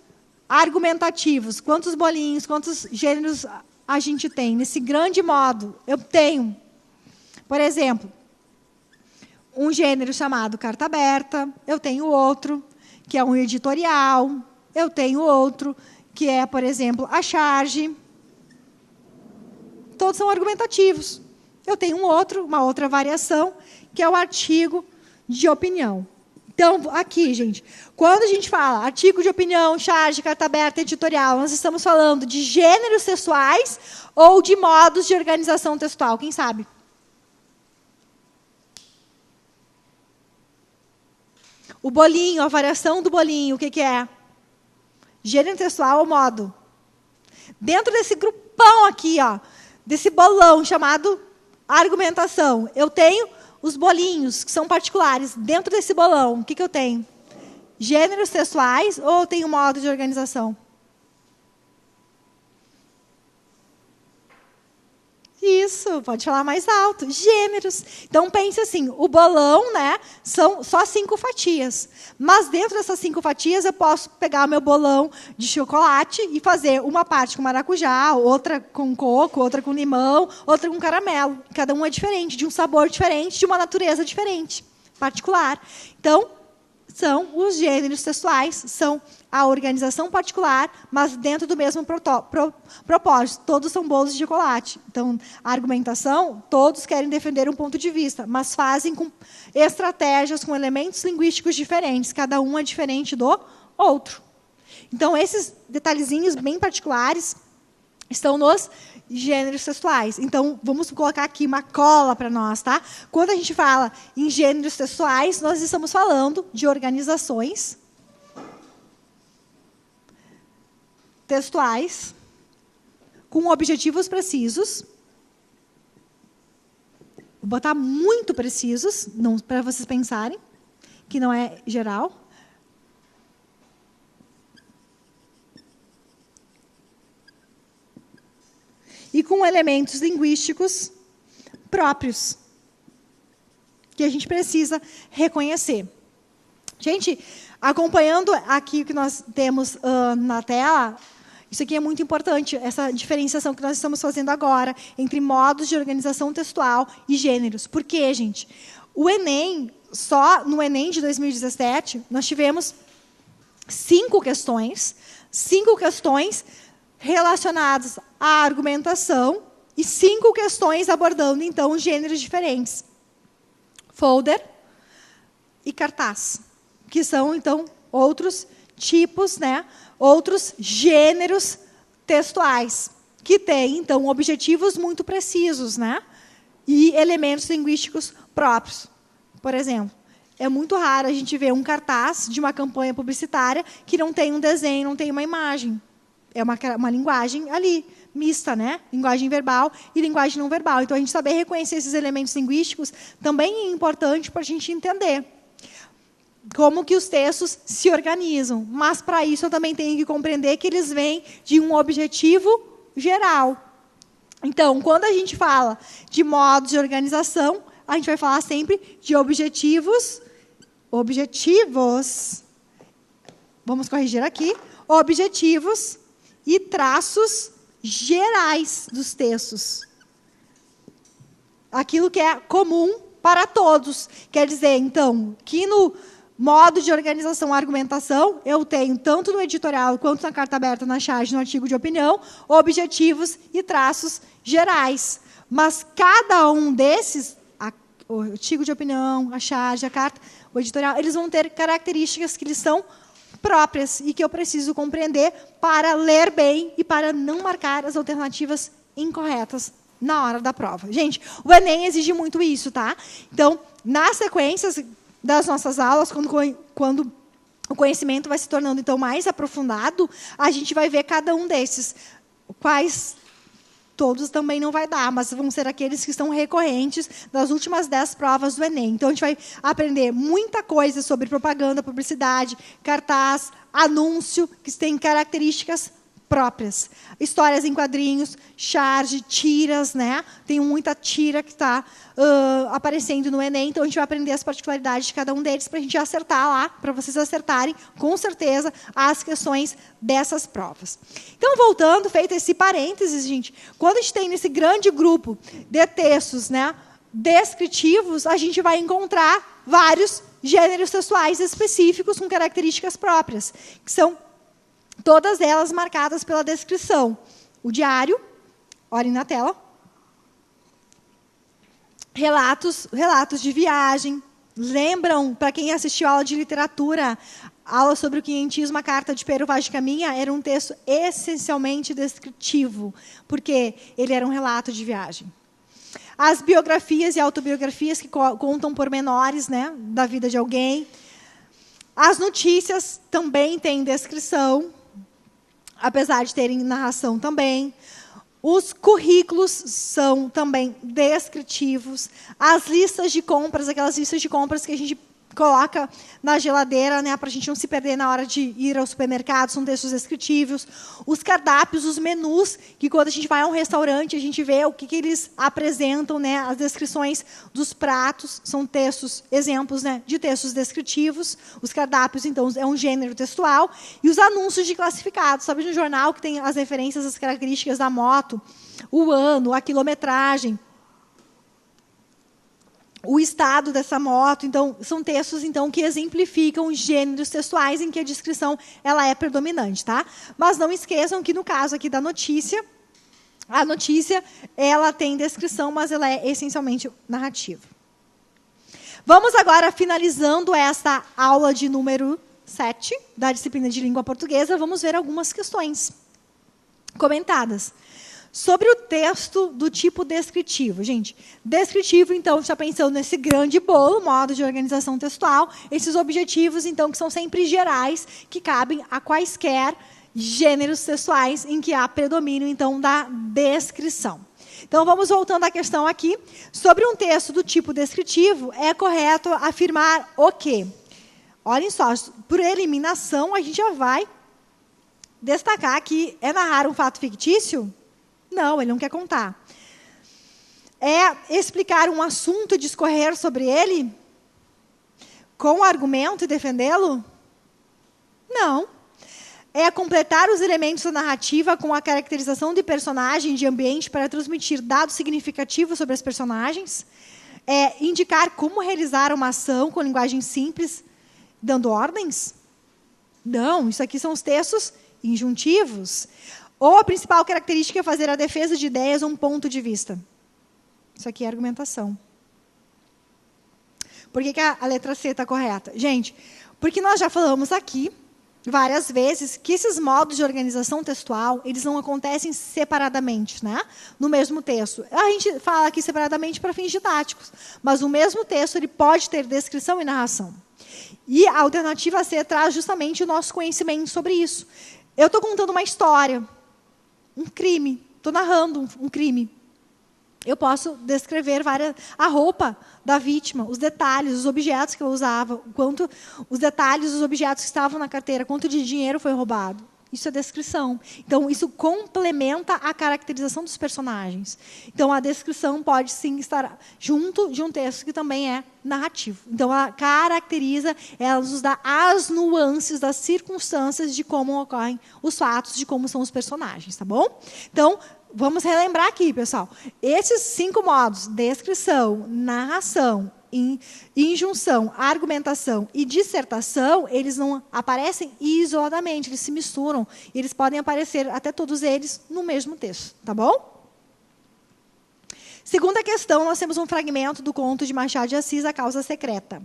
argumentativos. Quantos bolinhos, quantos gêneros a gente tem? Nesse grande modo, eu tenho, por exemplo, um gênero chamado carta aberta, eu tenho outro, que é um editorial, eu tenho outro, que é, por exemplo, a charge. Todos são argumentativos. Eu tenho uma outra variação, que é o artigo de opinião. Então, aqui, gente, quando a gente fala artigo de opinião, charge, carta aberta, editorial, nós estamos falando de gêneros textuais ou de modos de organização textual? Quem sabe? O bolinho, a variação do bolinho, o que é? Gênero textual ou modo? Dentro desse grupão aqui, ó, desse bolão chamado argumentação, eu tenho os bolinhos, que são particulares. Dentro desse bolão, o que eu tenho? Gêneros textuais ou eu tenho modo de organização? Isso, pode falar mais alto. Gêneros. Então, pense assim, o bolão, né, são só 5 fatias. Mas dentro dessas 5 fatias, eu posso pegar o meu bolão de chocolate e fazer uma parte com maracujá, outra com coco, outra com limão, outra com caramelo. Cada um é diferente, de um sabor diferente, de uma natureza diferente, particular. Então, são os gêneros textuais, são a organização particular, mas dentro do mesmo propósito. Todos são bolos de chocolate. Então, a argumentação, todos querem defender um ponto de vista, mas fazem com estratégias, com elementos linguísticos diferentes. Cada um é diferente do outro. Então, esses detalhezinhos bem particulares estão nos gêneros textuais. Então, vamos colocar aqui uma cola para nós, tá? Quando a gente fala em gêneros textuais, nós estamos falando de organizações textuais com objetivos precisos. Vou botar muito precisos, para vocês pensarem, que não é geral. E com elementos linguísticos próprios, que a gente precisa reconhecer. Gente, acompanhando aqui o que nós temos na tela, isso aqui é muito importante, essa diferenciação que nós estamos fazendo agora entre modos de organização textual e gêneros. Por quê, gente? O Enem, só no Enem de 2017, nós tivemos 5 questões relacionadas à argumentação e 5 questões abordando, então, gêneros diferentes. Folder e cartaz, que são, então, outros tipos, né, outros gêneros textuais, que têm, então, objetivos muito precisos, né, e elementos linguísticos próprios. Por exemplo, é muito raro a gente ver um cartaz de uma campanha publicitária que não tem um desenho, não tem uma imagem. É uma linguagem ali, mista, né? Linguagem verbal e linguagem não verbal. Então, a gente saber reconhecer esses elementos linguísticos também é importante para a gente entender como que os textos se organizam. Mas, para isso, eu também tenho que compreender que eles vêm de um objetivo geral. Então, quando a gente fala de modos de organização, a gente vai falar sempre de objetivos. Vamos corrigir aqui. Objetivos e traços gerais dos textos. Aquilo que é comum para todos. Quer dizer, então, que no modo de organização, argumentação, eu tenho, tanto no editorial quanto na carta aberta, na charge, no artigo de opinião, objetivos e traços gerais. Mas cada um desses, o artigo de opinião, a charge, a carta, o editorial, eles vão ter características que eles são próprias e que eu preciso compreender para ler bem e para não marcar as alternativas incorretas na hora da prova. Gente, o Enem exige muito isso, tá? Então, nas sequências das nossas aulas, quando o conhecimento vai se tornando então mais aprofundado, a gente vai ver cada um desses. Quais todos também não vai dar, mas vão ser aqueles que são recorrentes das últimas 10 provas do Enem. Então, a gente vai aprender muita coisa sobre propaganda, publicidade, cartaz, anúncio, que tem características próprias. Histórias em quadrinhos, charge, tiras, né? Tem muita tira que está aparecendo no Enem, então a gente vai aprender as particularidades de cada um deles para a gente acertar lá, para vocês acertarem, com certeza, as questões dessas provas. Então, voltando, feito esse parênteses, gente, quando a gente tem nesse grande grupo de textos, né, descritivos, a gente vai encontrar vários gêneros textuais específicos com características próprias, que são todas elas marcadas pela descrição. O diário, olhem na tela. Relatos de viagem. Lembram, para quem assistiu a aula de literatura, aula sobre o quinhentismo, a carta de Pero Vaz de Caminha, era um texto essencialmente descritivo, porque ele era um relato de viagem. As biografias e autobiografias que contam pormenores, né, da vida de alguém. As notícias também têm descrição, apesar de terem narração também. Os currículos são também descritivos. As listas de compras, aquelas listas de compras que a gente coloca na geladeira, né, para a gente não se perder na hora de ir ao supermercado, são textos descritivos. Os cardápios, os menus, que quando a gente vai a um restaurante, a gente vê o que eles apresentam, né, as descrições dos pratos, são textos, exemplos, né, de textos descritivos. Os cardápios, então, é um gênero textual. E os anúncios de classificados, sabe, no jornal que tem as referências, as características da moto, o ano, a quilometragem, o estado dessa moto. Então, são textos então, que exemplificam gêneros textuais em que a descrição ela é predominante. Tá? Mas não esqueçam que, no caso aqui da notícia, a notícia ela tem descrição, mas ela é essencialmente narrativa. Vamos agora, finalizando esta aula de número 7 da disciplina de língua portuguesa, vamos ver algumas questões comentadas. Sobre o texto do tipo descritivo. Gente, descritivo, então, está pensando nesse grande bolo, modo de organização textual, esses objetivos, então, que são sempre gerais, que cabem a quaisquer gêneros textuais em que há predomínio, então, da descrição. Então, vamos voltando à questão aqui. Sobre um texto do tipo descritivo, é correto afirmar o quê? Olhem só, por eliminação, a gente já vai destacar que é narrar um fato fictício? Não, ele não quer contar. É explicar um assunto e discorrer sobre ele? Com argumento e defendê-lo? Não. É completar os elementos da narrativa com a caracterização de personagem, de ambiente, para transmitir dados significativos sobre as personagens? É indicar como realizar uma ação com linguagem simples, dando ordens? Não, isso aqui são os textos injuntivos. Ou a principal característica é fazer a defesa de ideias ou um ponto de vista. Isso aqui é argumentação. Por que a letra C está correta? Gente, porque nós já falamos aqui, várias vezes, que esses modos de organização textual, eles não acontecem separadamente, né? No mesmo texto. A gente fala aqui separadamente para fins didáticos, mas o mesmo texto ele pode ter descrição e narração. E a alternativa C traz justamente o nosso conhecimento sobre isso. Eu estou contando uma história, um crime, estou narrando um crime. Eu posso descrever a roupa da vítima, os detalhes, os objetos que eu usava, os detalhes dos objetos que estavam na carteira, quanto de dinheiro foi roubado. Isso é descrição. Então, isso complementa a caracterização dos personagens. Então, a descrição pode, sim, estar junto de um texto que também é narrativo. Então, ela caracteriza, ela nos dá as nuances das circunstâncias de como ocorrem os fatos, de como são os personagens, tá bom? Então, vamos relembrar aqui, pessoal. Esses 5 modos, descrição, narração, injunção, argumentação e dissertação, eles não aparecem isoladamente, eles se misturam. E eles podem aparecer, até todos eles, no mesmo texto. Tá bom? Segunda questão, nós temos um fragmento do conto de Machado de Assis, A Causa Secreta.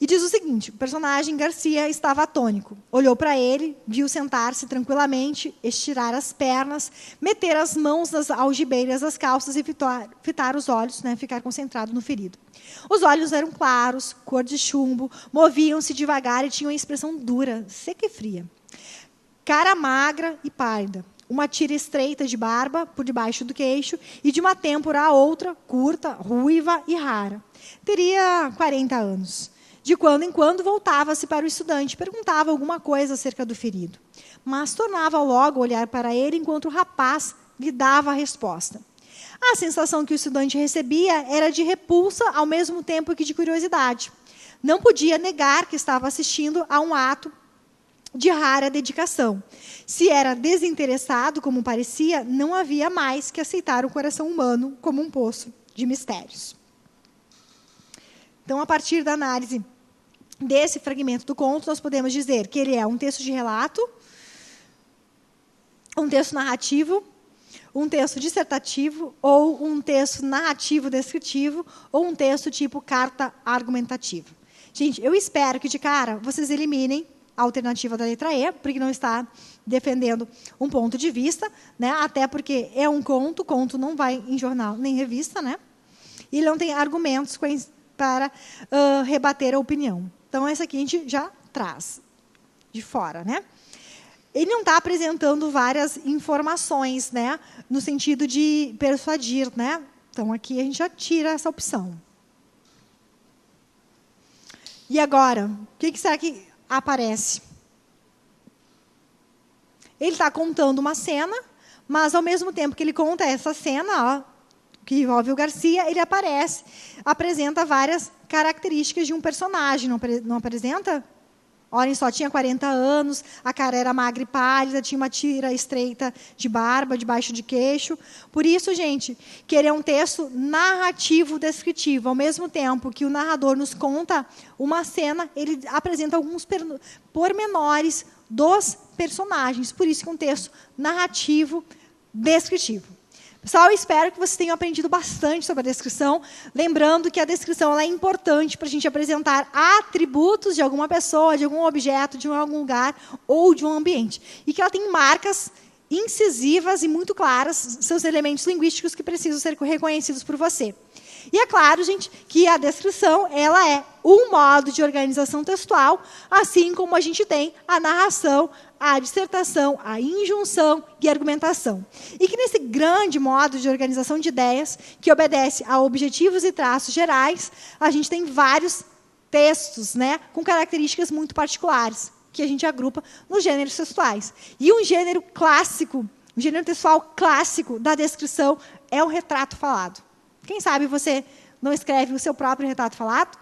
E diz o seguinte: o personagem Garcia estava atônico. Olhou para ele, viu sentar-se tranquilamente, estirar as pernas, meter as mãos nas algibeiras das calças e fitar os olhos, né, ficar concentrado no ferido. Os olhos eram claros, cor de chumbo, moviam-se devagar e tinham uma expressão dura, seca e fria. Cara magra e pálida. Uma tira estreita de barba por debaixo do queixo e de uma têmpora a outra, curta, ruiva e rara. Teria 40 anos. De quando em quando voltava-se para o estudante, perguntava alguma coisa acerca do ferido. Mas tornava logo a olhar para ele enquanto o rapaz lhe dava a resposta. A sensação que o estudante recebia era de repulsa ao mesmo tempo que de curiosidade. Não podia negar que estava assistindo a um ato de rara dedicação. Se era desinteressado, como parecia, não havia mais que aceitar o coração humano como um poço de mistérios. Então, a partir da análise desse fragmento do conto, nós podemos dizer que ele é um texto de relato, um texto narrativo, um texto dissertativo, ou um texto narrativo descritivo, ou um texto tipo carta argumentativa. Gente, eu espero que de cara vocês eliminem a alternativa da letra E, porque não está defendendo um ponto de vista, né? Até porque é um conto não vai em jornal nem revista, né? E ele não tem argumentos para rebater a opinião. Então, essa aqui a gente já traz de fora, né? Ele não está apresentando várias informações, né? No sentido de persuadir, né? Então, aqui a gente já tira essa opção. E agora, o que será que aparece? Ele está contando uma cena, mas, ao mesmo tempo que ele conta essa cena, ó, que envolve o Garcia, ele apresenta várias características de um personagem, não apresenta? Olhem só, tinha 40 anos, a cara era magra e pálida, tinha uma tira estreita de barba, debaixo de queixo. Por isso, gente, que ele é um texto narrativo descritivo. Ao mesmo tempo que o narrador nos conta uma cena, ele apresenta alguns pormenores dos personagens. Por isso que é um texto narrativo descritivo. Pessoal, eu espero que vocês tenham aprendido bastante sobre a descrição. Lembrando que a descrição ela é importante para a gente apresentar atributos de alguma pessoa, de algum objeto, de algum lugar ou de um ambiente. E que ela tem marcas incisivas e muito claras, seus elementos linguísticos que precisam ser reconhecidos por você. E é claro, gente, que a descrição ela é um modo de organização textual, assim como a gente tem a narração, a dissertação, a injunção e a argumentação. E que nesse grande modo de organização de ideias, que obedece a objetivos e traços gerais, a gente tem vários textos, né, com características muito particulares, que a gente agrupa nos gêneros textuais. E um gênero clássico, um gênero textual clássico da descrição é o retrato falado. Quem sabe você não escreve o seu próprio retrato falado?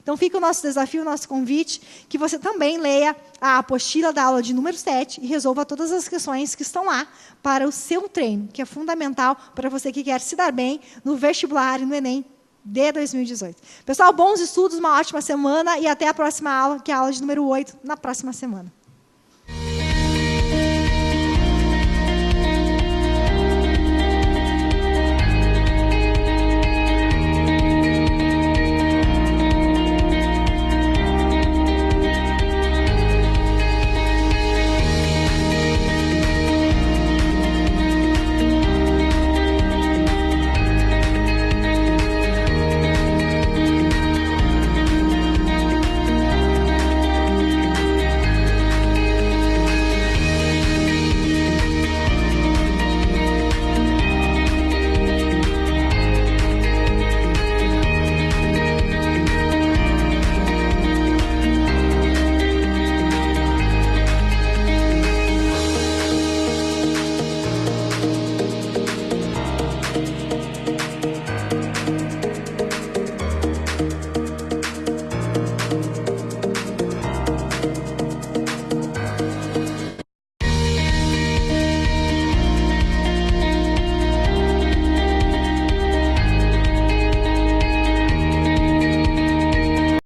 Então, fica o nosso desafio, o nosso convite, que você também leia a apostila da aula de número 7 e resolva todas as questões que estão lá para o seu treino, que é fundamental para você que quer se dar bem no vestibular e no Enem de 2018. Pessoal, bons estudos, uma ótima semana e até a próxima aula, que é a aula de número 8, na próxima semana.